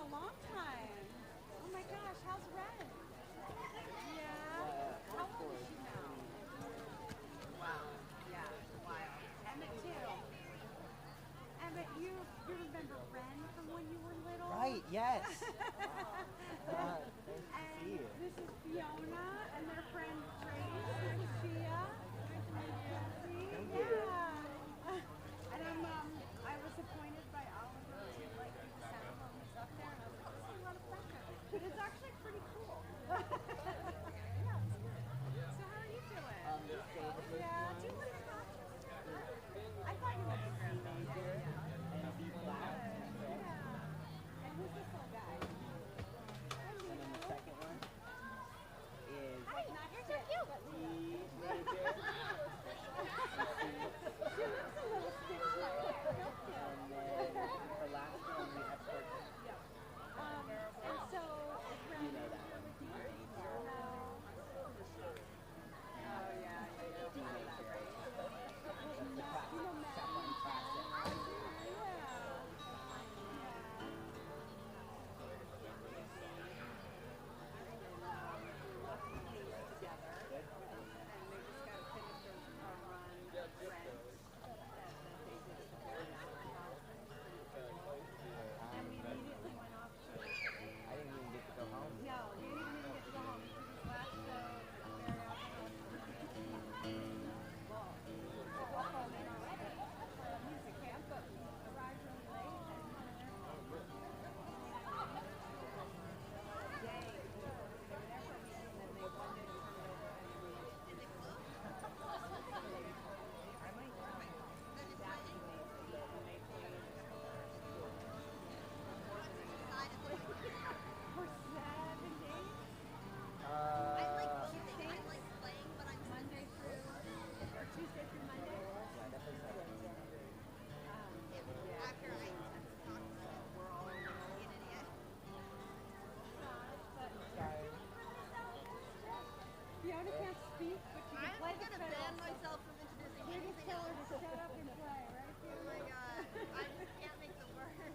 Speaker 10: a long time. Oh my gosh, how's Ren? Yeah. How old is she now? Wow. Yeah. Wild. Emmett too. Emmett, you remember Ren from when you were little?
Speaker 2: Right, yes.
Speaker 10: And
Speaker 2: see you.
Speaker 10: this is Fiona and their friend Grace. This is Shia. Yeah. And I was appointed by Oliver to like do the sound while he's up there, and I was like, this is a lot of pressure. But it's actually pretty cool. Yeah. So how are you doing? Yeah. Do you want to talk? I thought you would be great. Yeah.
Speaker 2: And B flat.
Speaker 10: Yeah. And who's this little guy?
Speaker 2: And then the second one is
Speaker 10: Hi, you're so cute.
Speaker 2: D major.
Speaker 10: She looks a little stitched right there.
Speaker 2: And then the last one we have for
Speaker 10: And so, is Ren
Speaker 2: you know that
Speaker 10: here
Speaker 2: one.
Speaker 10: with you?
Speaker 2: D major.
Speaker 10: No. Oh, yeah.
Speaker 2: D major. That's the classic.
Speaker 10: You know Matt?
Speaker 2: Sapphire classic. I didn't even get to go home.
Speaker 10: No, you didn't even get to go home. This last show, very awesome. Well, we'll call it already for a music camp, but we arrived really late and day. They were there for a meeting, and then they one day turned it over and we did it close? I might know. That evening, when they played. For 7 days? Monday through, or Tuesday through Monday?
Speaker 2: Yeah, definitely so.
Speaker 10: We're all
Speaker 2: Sorry.
Speaker 10: Fiona can't speak, but she can play the fiddle.
Speaker 11: ban myself from introducing
Speaker 10: We just
Speaker 11: anything
Speaker 10: tell her
Speaker 11: else.
Speaker 10: to shut up and play, right,
Speaker 11: Oh
Speaker 10: Fiona?
Speaker 11: my god, I just can't make the word.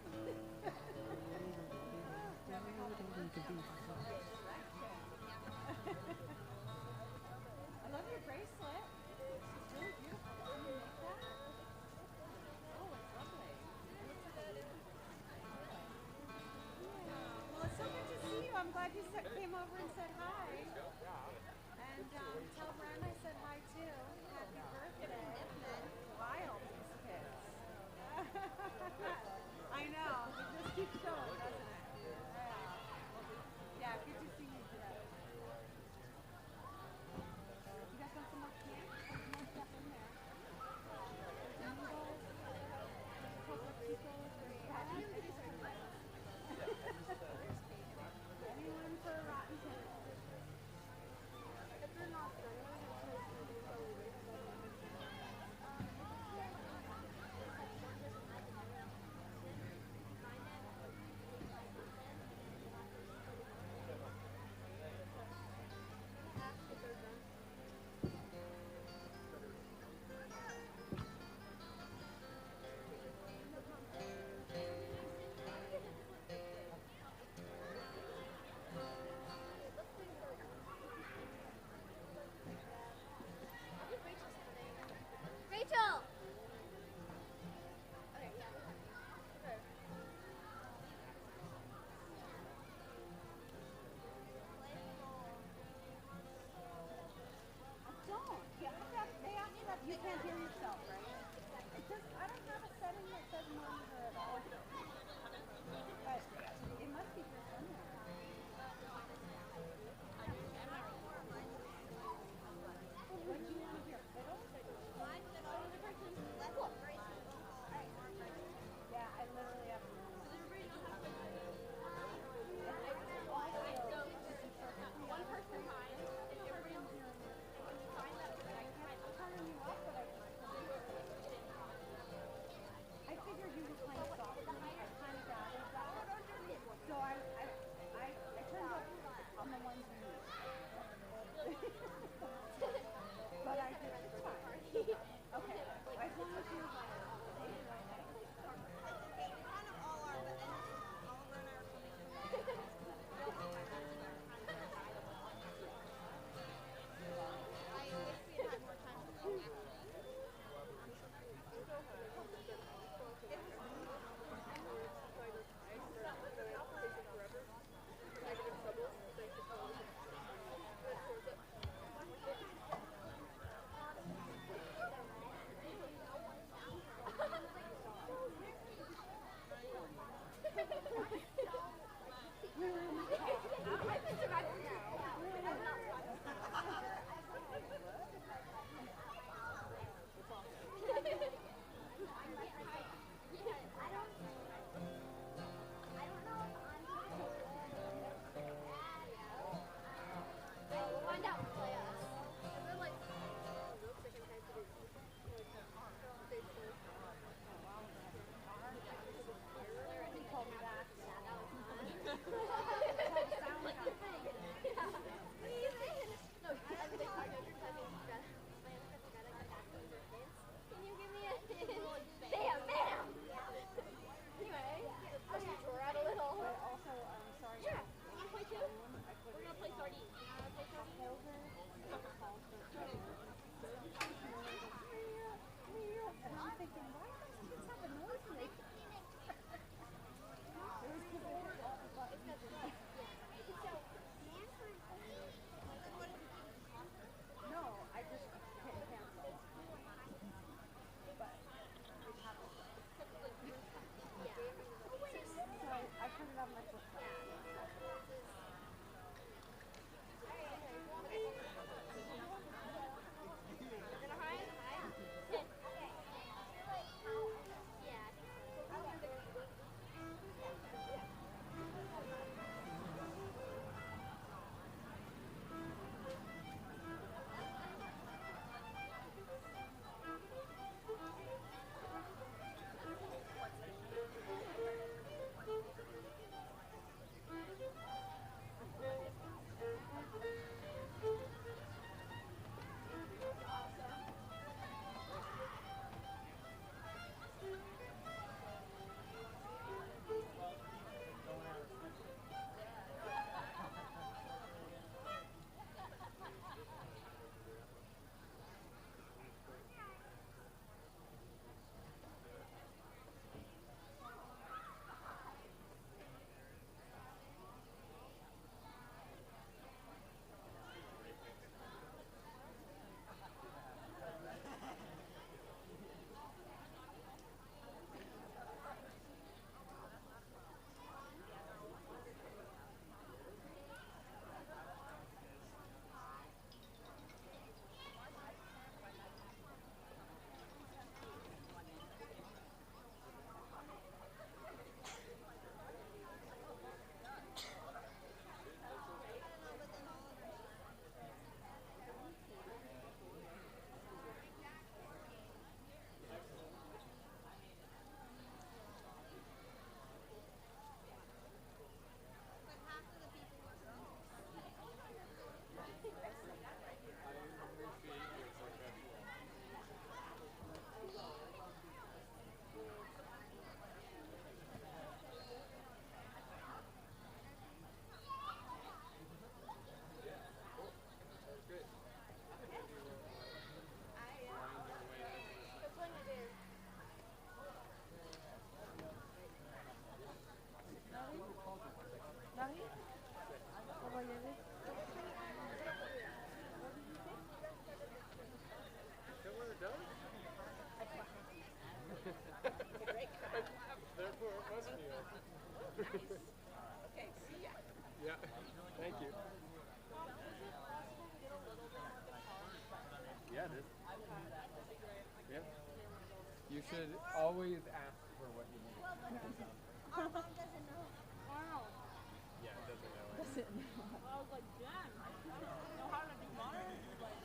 Speaker 10: I love your bracelet. It's really beautiful. Did you make that? Oh, it's lovely. Yeah. Well, it's so good to see you. I'm glad you came over and said hi. And tell Ren I said hi too. Happy birthday. Wild, these kids. I know. It just keeps going, doesn't it? Yeah. Yeah, good to see you today. You guys want some more candy? There's more stuff in there. There's noodles, Topo Chicos, there's anyone for a rotten potato? If they're not
Speaker 3: Can you give me a bam, bam? Anyway, let's draw out a little.
Speaker 10: But also, sorry.
Speaker 3: Sure. You want to play too? We're gonna play sardines. You wanna play sardines?
Speaker 10: And I'm thinking, why do those kids have a noise maker? No, I just hit cancel. But it happened. So I put it on my flip phone.
Speaker 7: Therefore, it must be open.
Speaker 9: Okay, see ya.
Speaker 7: Yeah, thank you. Yeah, it is. Yeah. You should always ask for what you need.
Speaker 11: Our mom doesn't know.
Speaker 8: Wow.
Speaker 7: Yeah, it doesn't know it.
Speaker 8: I was like, damn, I don't know how to do mine. Like,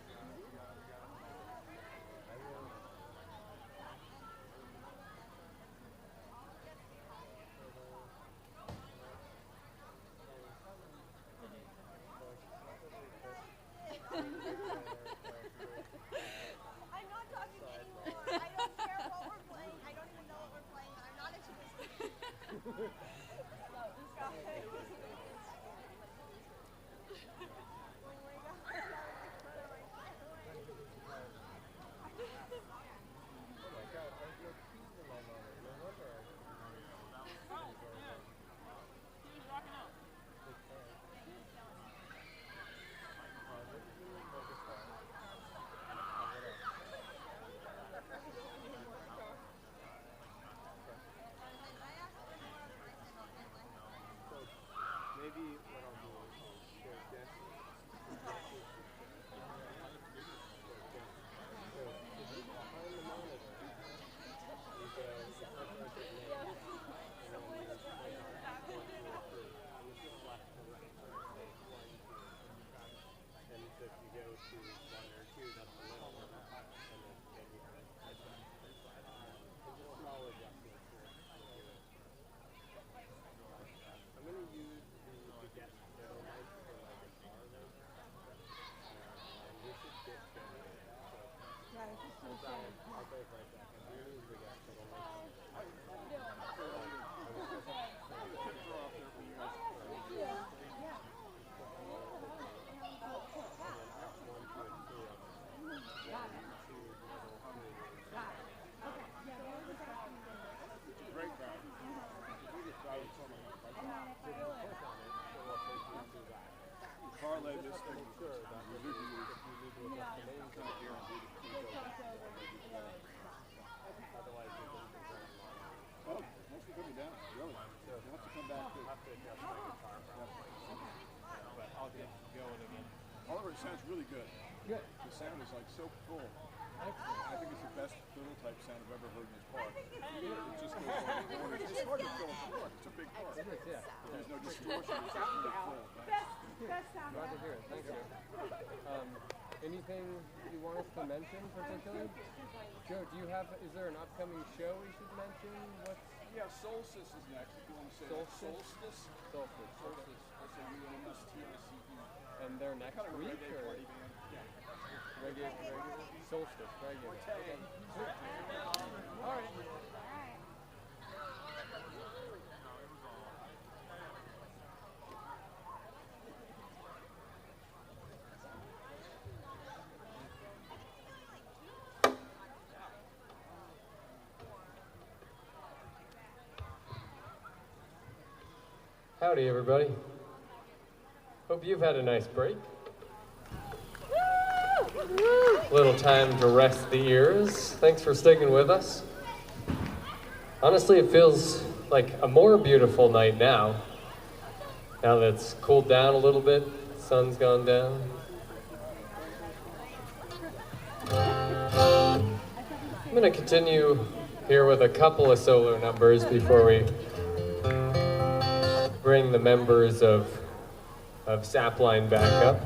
Speaker 11: I'm not talking anymore. I don't care what we're playing. I don't even know what we're playing. I'm not interested.
Speaker 7: have to adjust my guitar probably. But I'll get going again.
Speaker 12: Oliver, it sounds really good.
Speaker 7: Good.
Speaker 12: The sound is like so full.
Speaker 7: Excellent.
Speaker 12: I think it's the best fiddle type sound I've ever heard in this part. It just goes on and on. It's hard to fill a part. It's a big part.
Speaker 7: It is, yeah.
Speaker 12: There's no distortion. It's just really full.
Speaker 10: Best sound
Speaker 7: Glad to hear it. Thank you. Anything you want us to mention particularly? Joe, is there an upcoming show we should mention? What's
Speaker 12: Yeah, Solstice is next. If you want to say
Speaker 7: Solstice?
Speaker 12: Solstice.
Speaker 7: Solstice.
Speaker 12: S-O-U-L-S-T-I-C-E.
Speaker 7: And they're next
Speaker 12: Kind of a
Speaker 7: week
Speaker 12: reggae
Speaker 7: or
Speaker 12: party band. Yeah.
Speaker 7: regular? Solstice, regular. Okay. All right.
Speaker 1: Howdy, everybody. Hope you've had a nice break. Little time to rest the ears. Thanks for sticking with us. Honestly, it feels like a more beautiful night now. Now that it's cooled down a little bit, sun's gone down. I'm going to continue here with a couple of solo numbers before we bring the members of Sapline back up.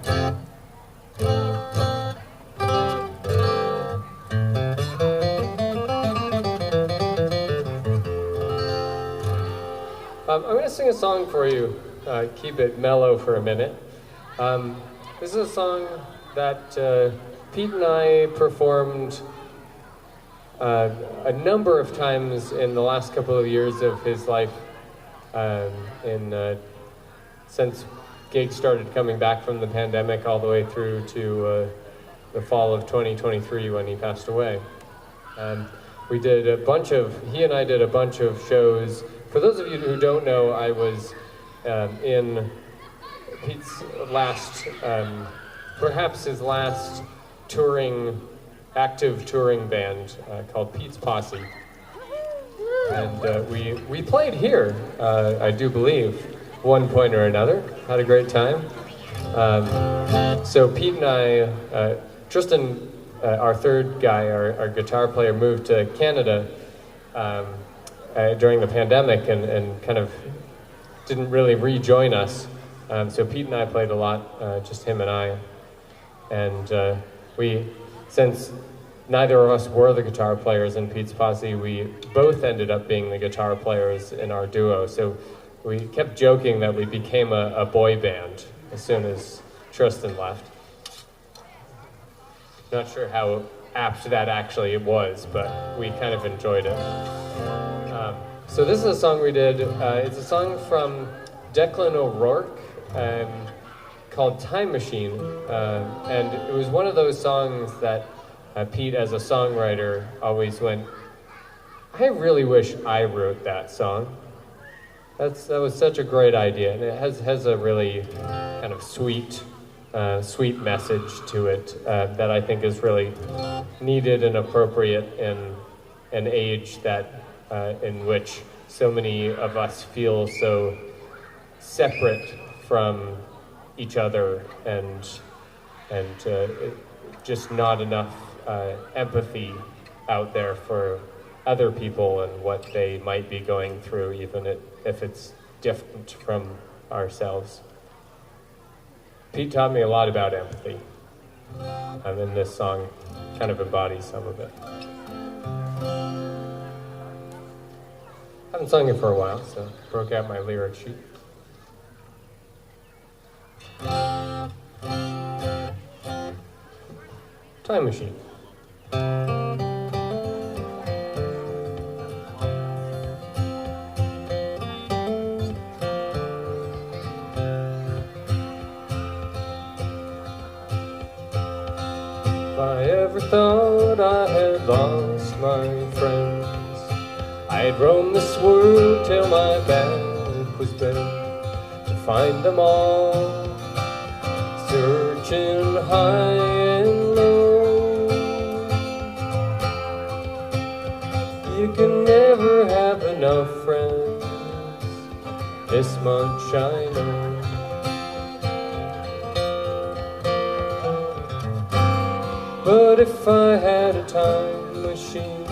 Speaker 1: I'm going to sing a song for you, keep it mellow for a minute. This is a song that Pete and I performed a number of times in the last couple of years of his life, since gigs started coming back from the pandemic all the way through to the fall of 2023 when he passed away. He and I did a bunch of shows. For those of you who don't know, I was in Pete's last, perhaps his last active touring band called Pete's Posse. And we played here, I do believe, one point or another. Had a great time. So Pete and I, Tristan, our third guy, our guitar player, moved to Canada during the pandemic and kind of didn't really rejoin us. So Pete and I played a lot, just him and I. And since neither of us were the guitar players in Pete's Posse, we both ended up being the guitar players in our duo. So we kept joking that we became a boy band as soon as Tristan left. Not sure how apt that actually was, but we kind of enjoyed it. So this is a song we did. It's a song from Declan O'Rourke called Time Machine. And it was one of those songs that Pete, as a songwriter, always went, I really wish I wrote that song. That was such a great idea, and it has a really kind of sweet message to it that I think is really needed and appropriate in an age that in which so many of us feel so separate from each other and just not enough empathy out there for other people and what they might be going through, even if it's different from ourselves. Pete taught me a lot about empathy, and this song kind of embodies some of it. Haven't sung it for a while, so broke out my lyric sheet. Time Machine. If I ever thought I had lost my friends, I'd roam this world till my back was bent to find them all, searching high and low. You can never have enough friends this much I know. But if I had a time machine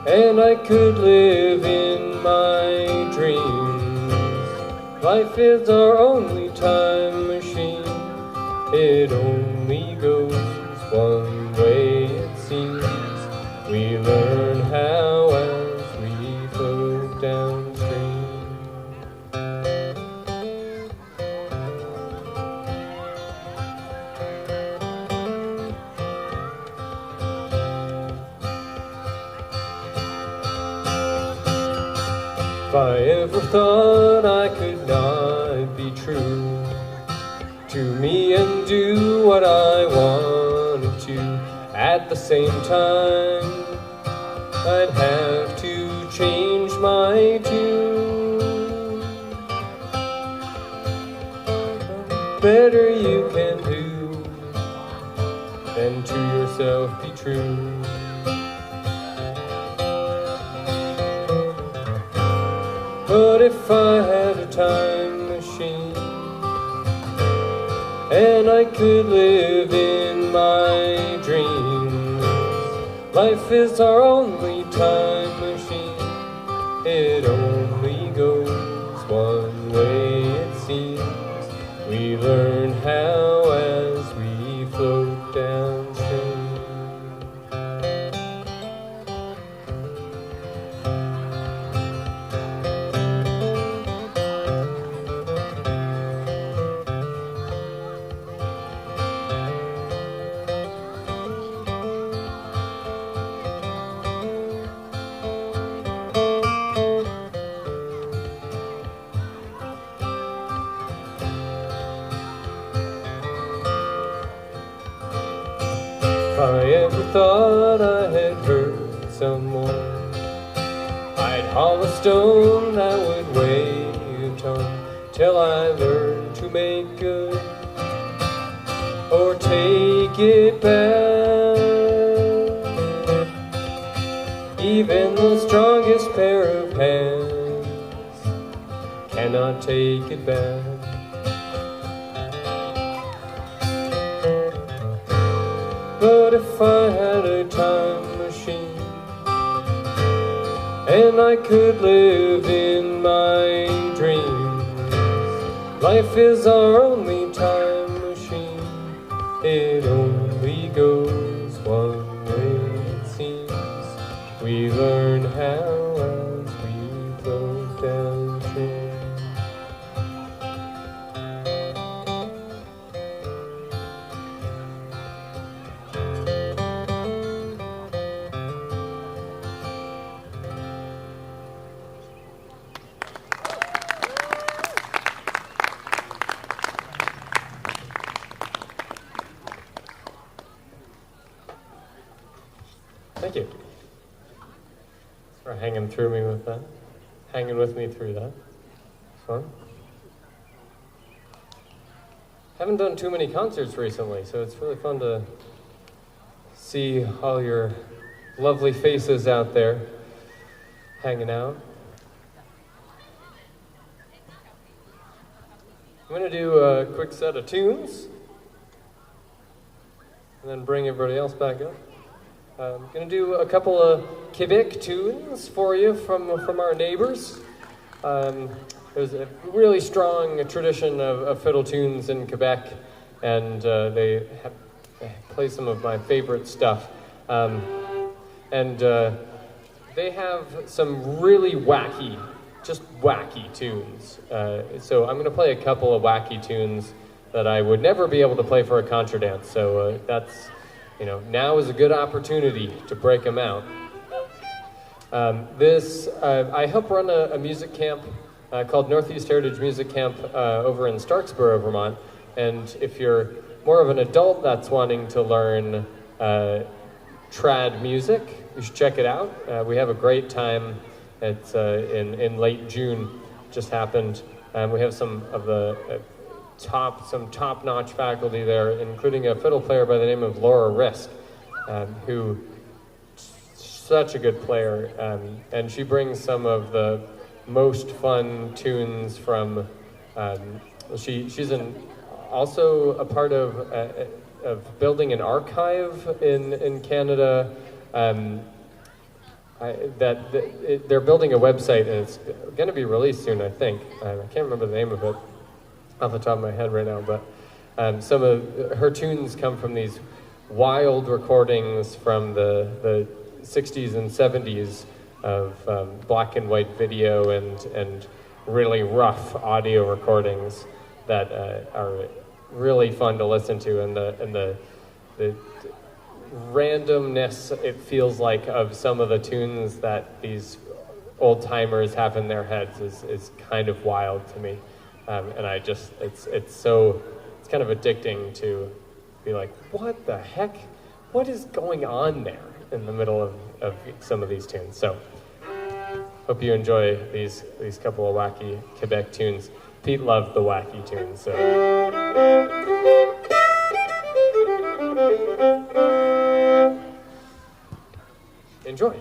Speaker 1: and I could live in my dreams, life is our only time machine. It only goes one way, it seems. We learn how as we float downstream. If I ever thought I could not be true to me and do what I wanted to at the same time, I'd have to change my tune. Better you can do than to yourself be true. But if I had a time machine and I could live in my dreams, life is our only time machine. It only goes one way, it seems. We learn how as we float downstream. If I ever thought I had hurt someone, I'd haul a stone that would weigh a ton till I learned to make good or take it back. Even the strongest pair of hands cannot take it back. But if I had a time machine and I could live in my dreams, life is our only time machine. It only goes one way, it seems. We learn how as we float downstream. Thank you for hanging through me with that, hanging with me through that. Fun. Haven't done too many concerts recently, so it's really fun to see all your lovely faces out there hanging out. I'm going to do a quick set of tunes and then bring everybody else back up. I'm going to do a couple of Quebec tunes for you from our neighbors. There's a really strong tradition of fiddle tunes in Quebec, and they play some of my favorite stuff. They have some really wacky, just wacky tunes. So I'm going to play a couple of wacky tunes that I would never be able to play for a contra dance. So that's, now is a good opportunity to break them out. I help run a music camp called Northeast Heritage Music Camp over in Starksboro, Vermont. And if you're more of an adult that's wanting to learn trad music, you should check it out. We have a great time. It's in late June, just happened. We have some of the top-notch faculty there, including a fiddle player by the name of Laura Risk, who such a good player, and she brings some of the most fun tunes from. She's also a part of building an archive in Canada. They're building a website, and it's going to be released soon, I think. I can't remember the name of it off the top of my head right now, but some of her tunes come from these wild recordings from the 60s and 70s of black and white video and really rough audio recordings that are really fun to listen to, and the randomness, it feels like, of some of the tunes that these old timers have in their heads is kind of wild to me, and I just it's kind of addicting to be like, what the heck, what is going on there in the middle of some of these tunes. So hope you enjoy these couple of wacky Quebec tunes. Pete loved the wacky tunes, so. Enjoy.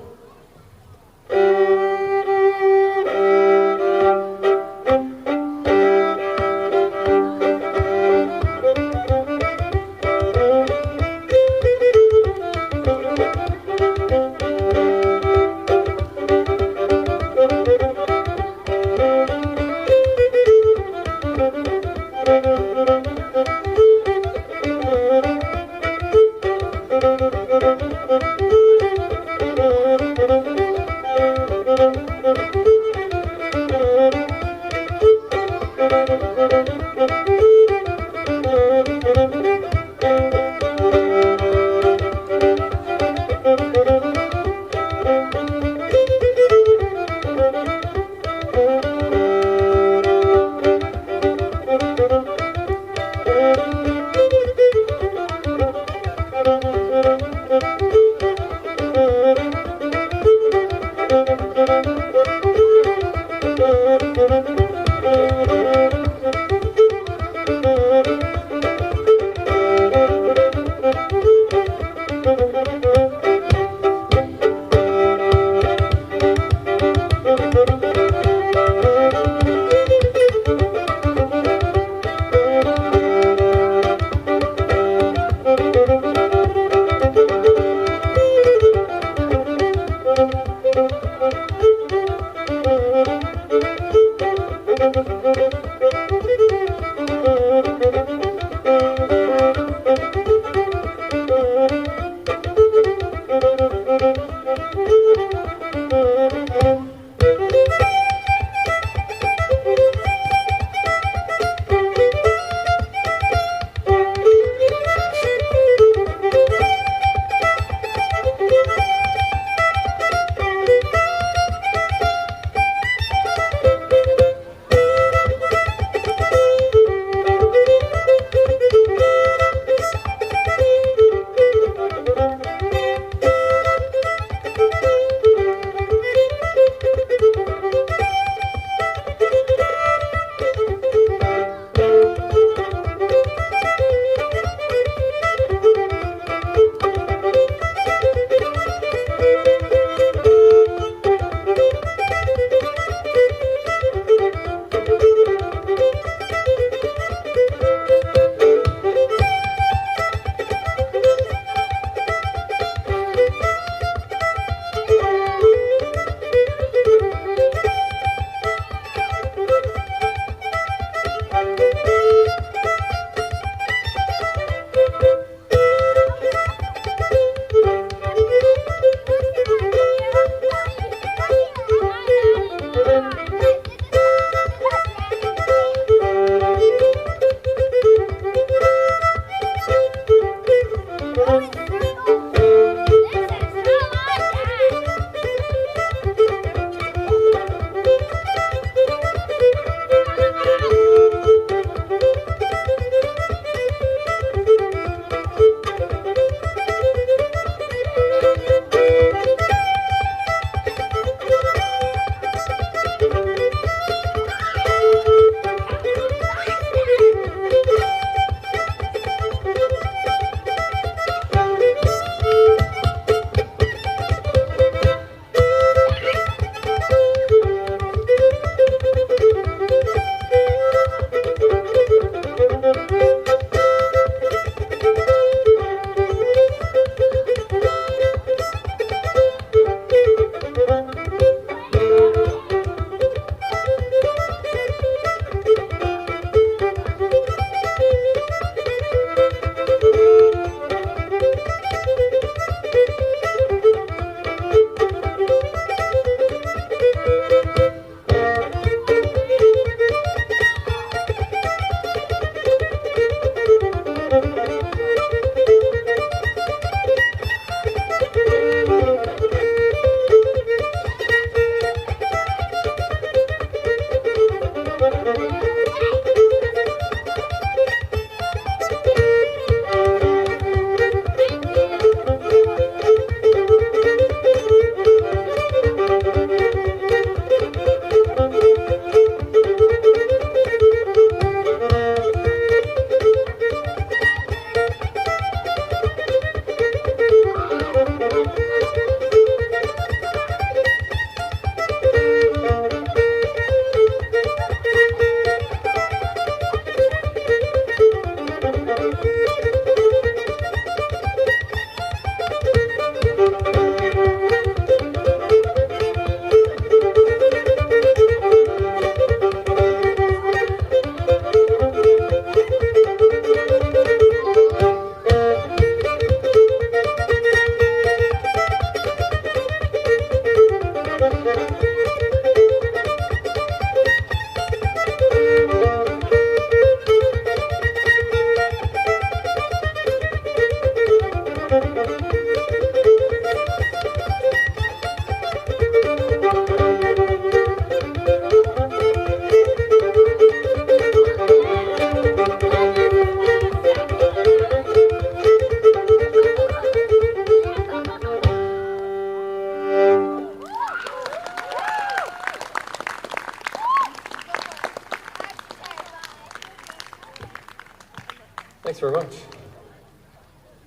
Speaker 1: Thanks very much.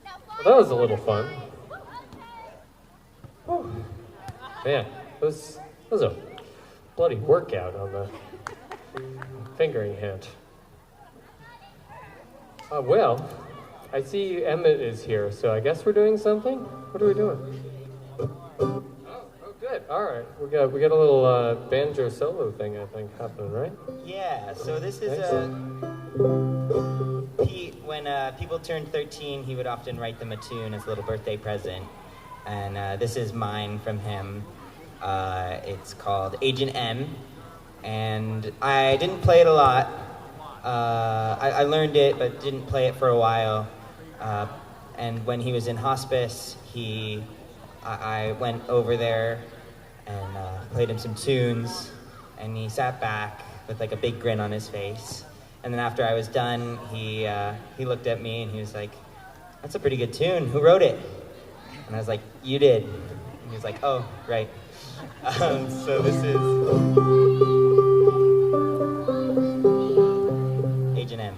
Speaker 1: Well, that was a little fun. Whew. Man, that was a bloody workout on the fingering hand. Well, I see Emmett is here, so I guess we're doing something? What are we doing? Oh, good. All right. We got a little banjo solo thing, I think, happening, right?
Speaker 5: Yeah, so this is Pete, when people turned 13, he would often write them a tune as a little birthday present. And this is mine from him. It's called Agent M. And I didn't play it a lot. I learned it, but didn't play it for a while. And when he was in hospice, I went over there and played him some tunes. And he sat back with like a big grin on his face. And then after I was done, he looked at me and he was like, "That's a pretty good tune. Who wrote it?" And I was like, "You did." And he was like, "Oh, right." So this is Agent M.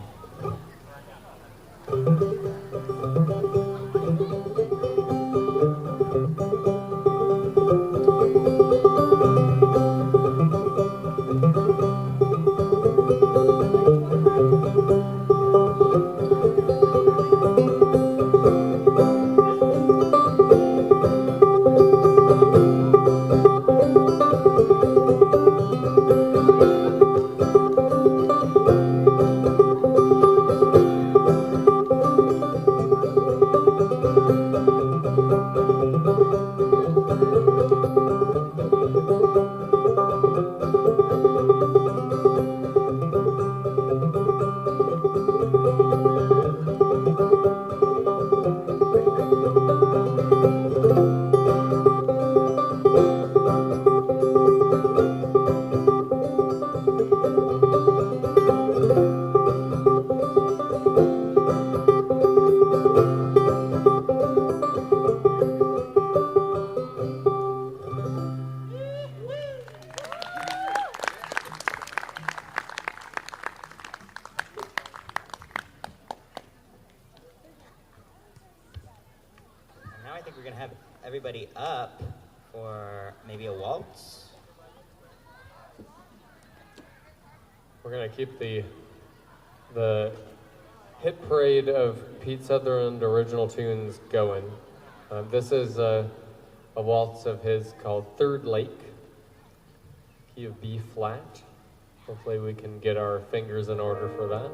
Speaker 5: Now I think we're going to have everybody up for maybe a waltz.
Speaker 1: We're going to keep the hit parade of Pete Sutherland original tunes going. This is a waltz of his called Third Lake, key of B flat. Hopefully we can get our fingers in order for that.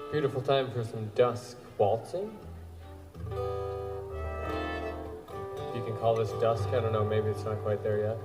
Speaker 1: Beautiful time for some dusk waltzing. You can call this dusk, I don't know, maybe it's not quite there yet.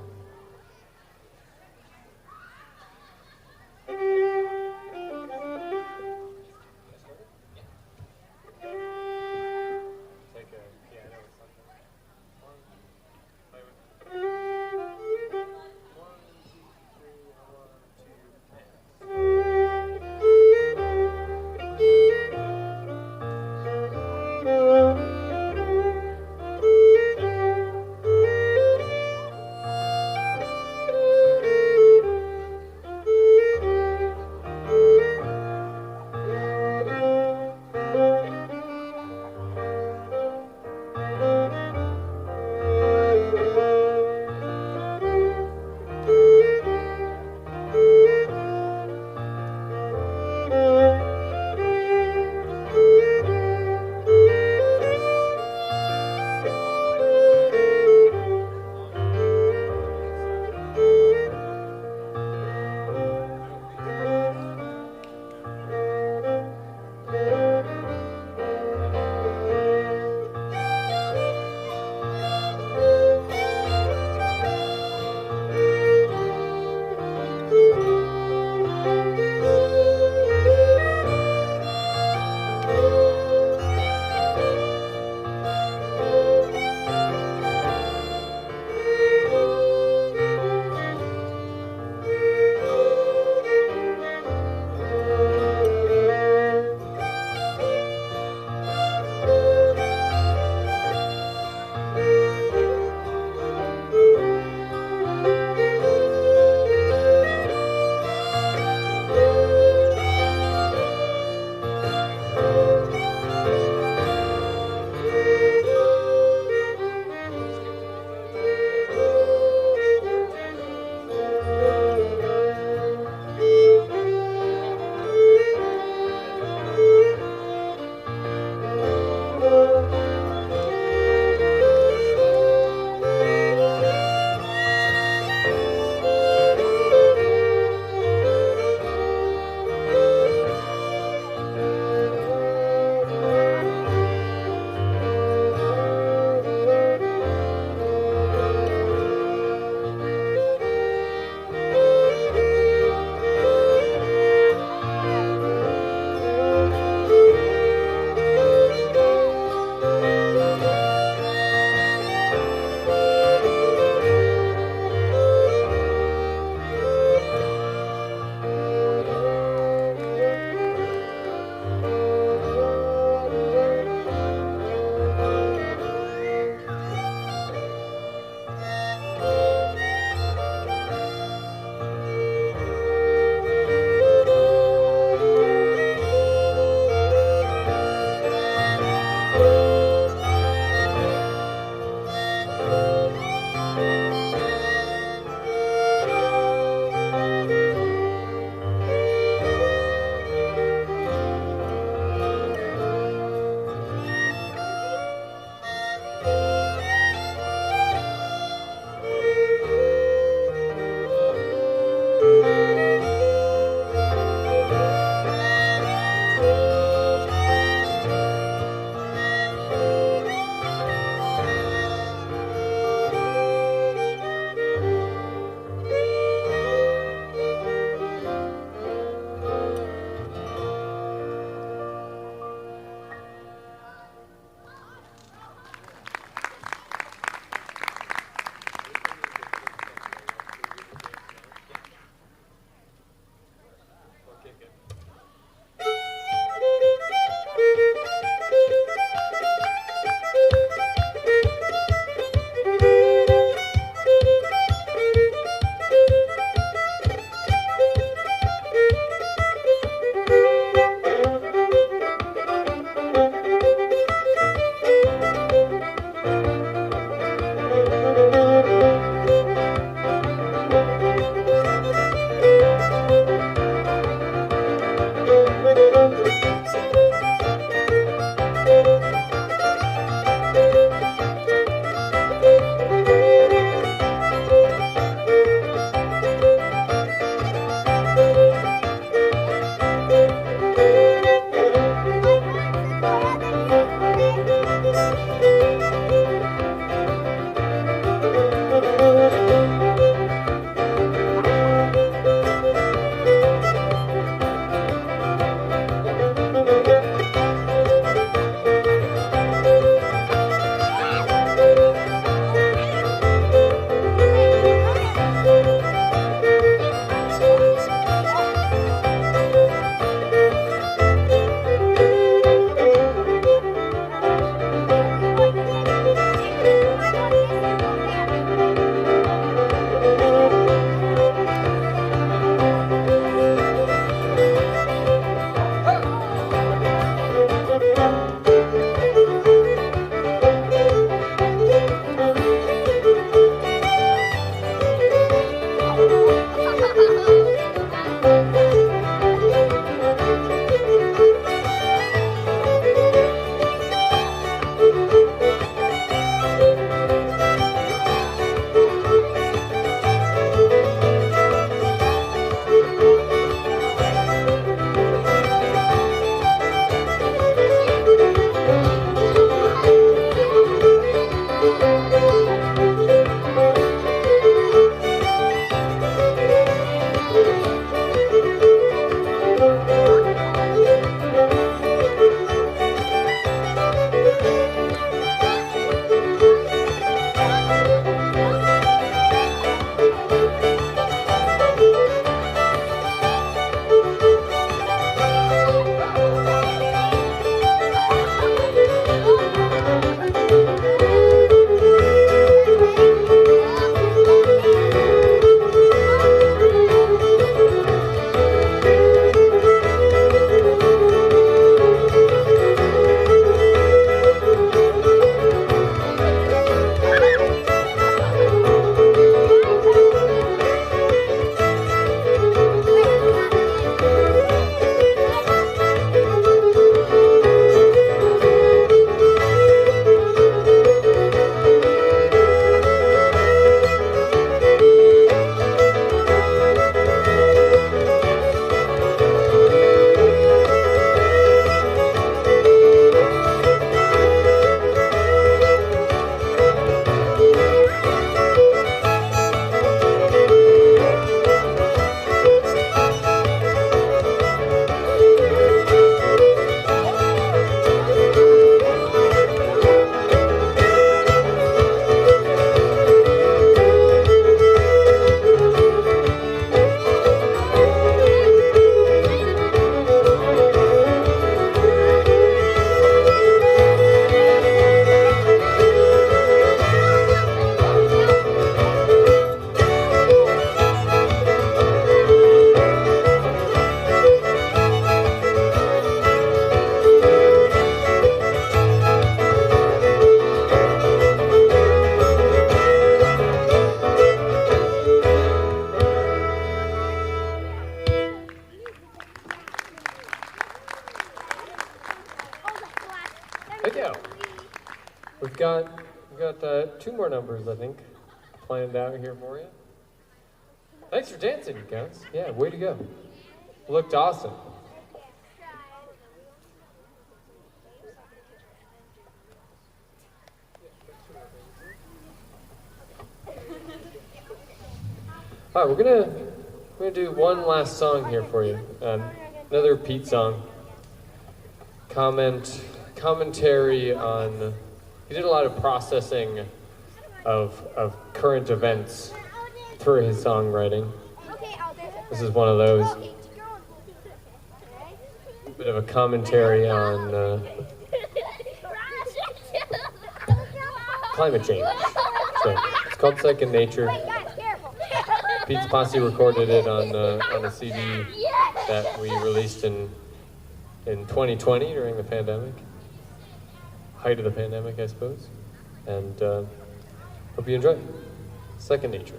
Speaker 1: got 2 more numbers, I think, planned out here for you. Thanks for dancing, you guys. Yeah, way to go. Looked awesome. All right, we're gonna do one last song here for you. Another Pete song. Commentary on. He did a lot of processing of current events through his songwriting. This is one of those. A bit of a commentary on climate change. So it's called Second Nature. Pete's Posse recorded it on a CD that we released in 2020 during the pandemic. Height of the pandemic, I suppose. And hope you enjoy. Second Nature.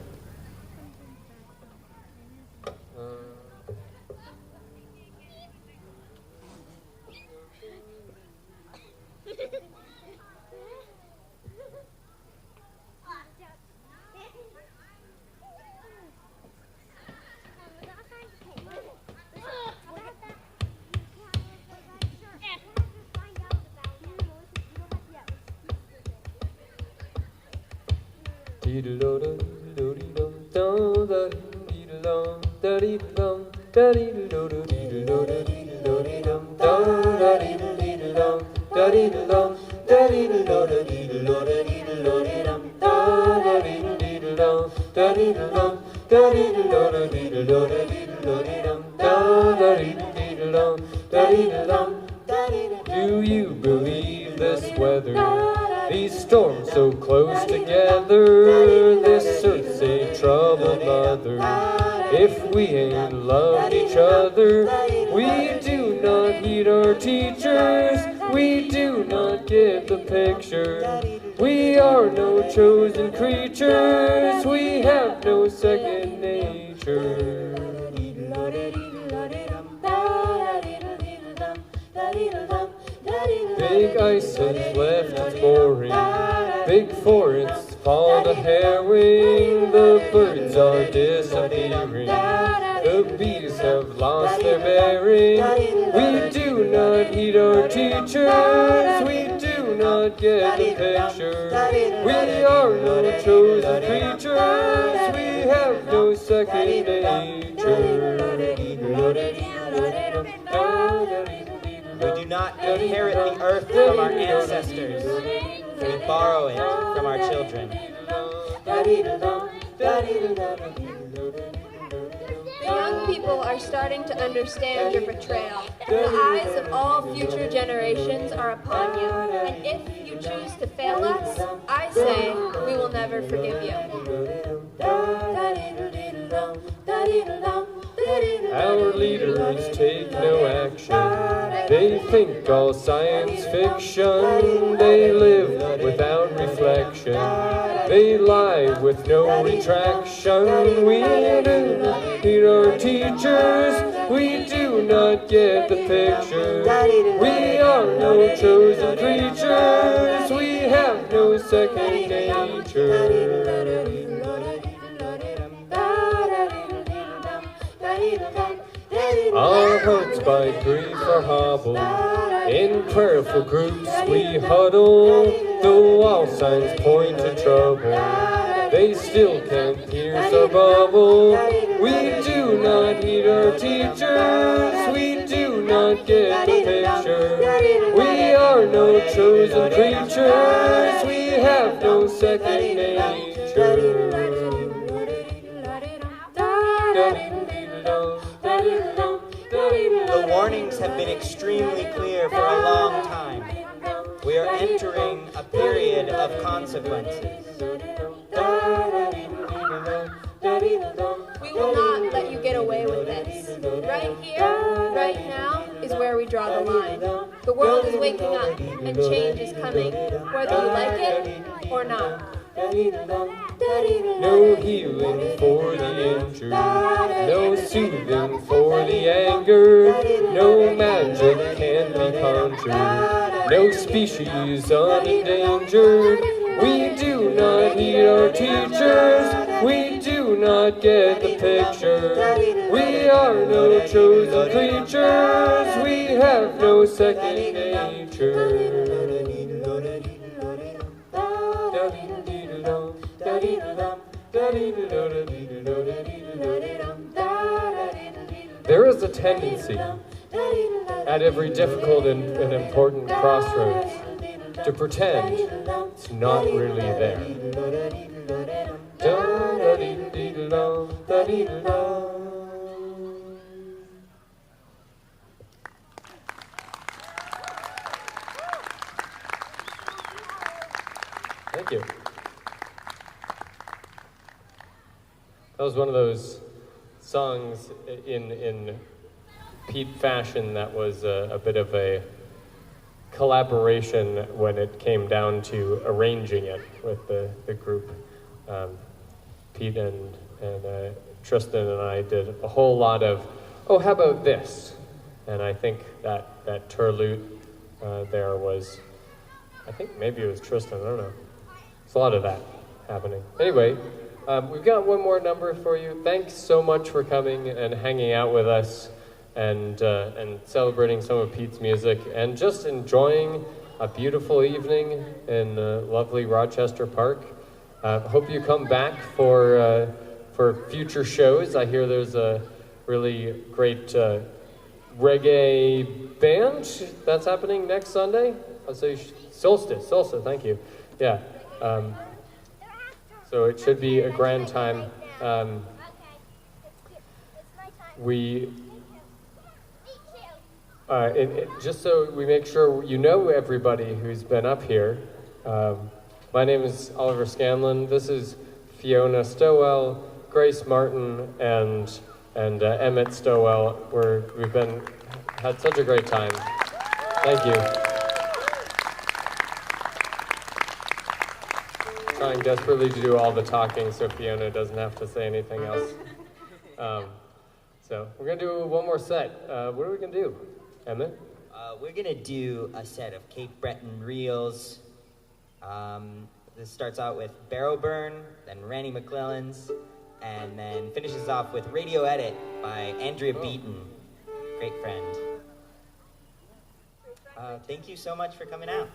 Speaker 1: Do you believe this weather? These storms so close together, this earth's a troubled mother. If we ain't loved each other, we do not heed our teachers, we do not get the picture. We are no chosen creatures, we have no second nature. Big ice has left its boring, big forests fall to herring, the birds are disappearing, the bees have lost their bearing. We do not heed our teachers, we do not get the picture. We are no chosen creatures, we have no second nature.
Speaker 5: We do not inherit the earth from our ancestors. We borrow it from our children.
Speaker 4: The young people are starting to understand your betrayal. The eyes of all future generations are upon you. And if you choose to fail us, I say we will never forgive you.
Speaker 1: Our leaders take no action. They think all science fiction. They live without reflection. They lie with no retraction. We do not need our teachers. We do not get the picture. We are no chosen creatures. We have no second nature. Our hearts by grief are hobbled. In prayerful groups we huddle. Though all signs point to trouble, they still can't pierce our bubble. We do not heed our teachers. We do not get the picture. We are no chosen creatures. We have no second nature.
Speaker 5: The warnings have been extremely clear for a long time. We are entering a period of consequences.
Speaker 4: We will not let you get away with this. Right here, right now, is where we draw the line. The world is waking up, and change is coming, whether you like it or not.
Speaker 1: No healing for the injured, no soothing for the angered, no magic can be conjured, no species unendangered. We do not heed our teachers, we do not get the picture. We are no chosen creatures, we have no second nature. There is a tendency at every difficult and important crossroads to pretend it's not really there. Thank you. That was one of those songs in Pete fashion that was a bit of a collaboration when it came down to arranging it with the group. Pete and Tristan and I did a whole lot of, oh, how about this? And I think that turlute there was, I think maybe it was Tristan, I don't know. There's a lot of that happening. Anyway, we've got one more number for you. Thanks so much for coming and hanging out with us and celebrating some of Pete's music and just enjoying a beautiful evening in lovely Rochester Park. Hope you come back for future shows. I hear there's a really great reggae band that's happening next Sunday. I'll say Solstice, thank you. Yeah. So it should be a grand time. Just so we make sure you know everybody who's been up here, my name is Oliver Scanlon. This is Fiona Stowell, Grace Martin, and Emmett Stowell. We've had such a great time. Thank you. Trying desperately to do all the talking so Fiona doesn't have to say anything else. So we're gonna do one more set. What are we gonna do, Emmett?
Speaker 5: We're gonna do a set of Cape Breton reels. This starts out with Barrow Burn, then Randy McClellan's, and then finishes off with Radio Edit by Andrea Beaton, great friend. Thank you so much for coming out.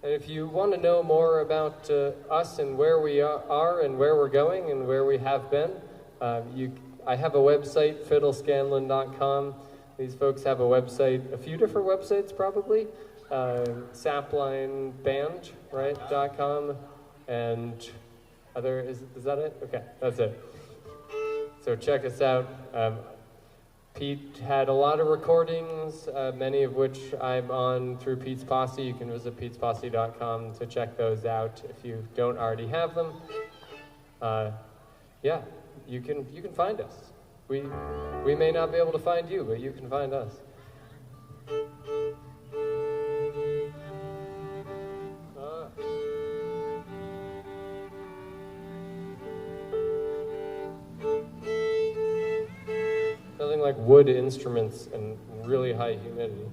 Speaker 1: And if you want to know more about us and where we are and where we're going and where we have been, I have a website, fiddlescanlon.com. These folks have a website, a few different websites probably, saplineband, right, .com, and is that it? Okay, that's it. So check us out. Pete had a lot of recordings, many of which I'm on through Pete's Posse. You can visit petesposse.com to check those out if you don't already have them. Yeah, you can find us. We may not be able to find you, but you can find us. Nothing like wood instruments and really high humidity.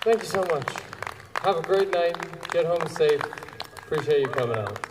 Speaker 1: Thank you so much. Have a great night. Get home safe. Appreciate you coming out.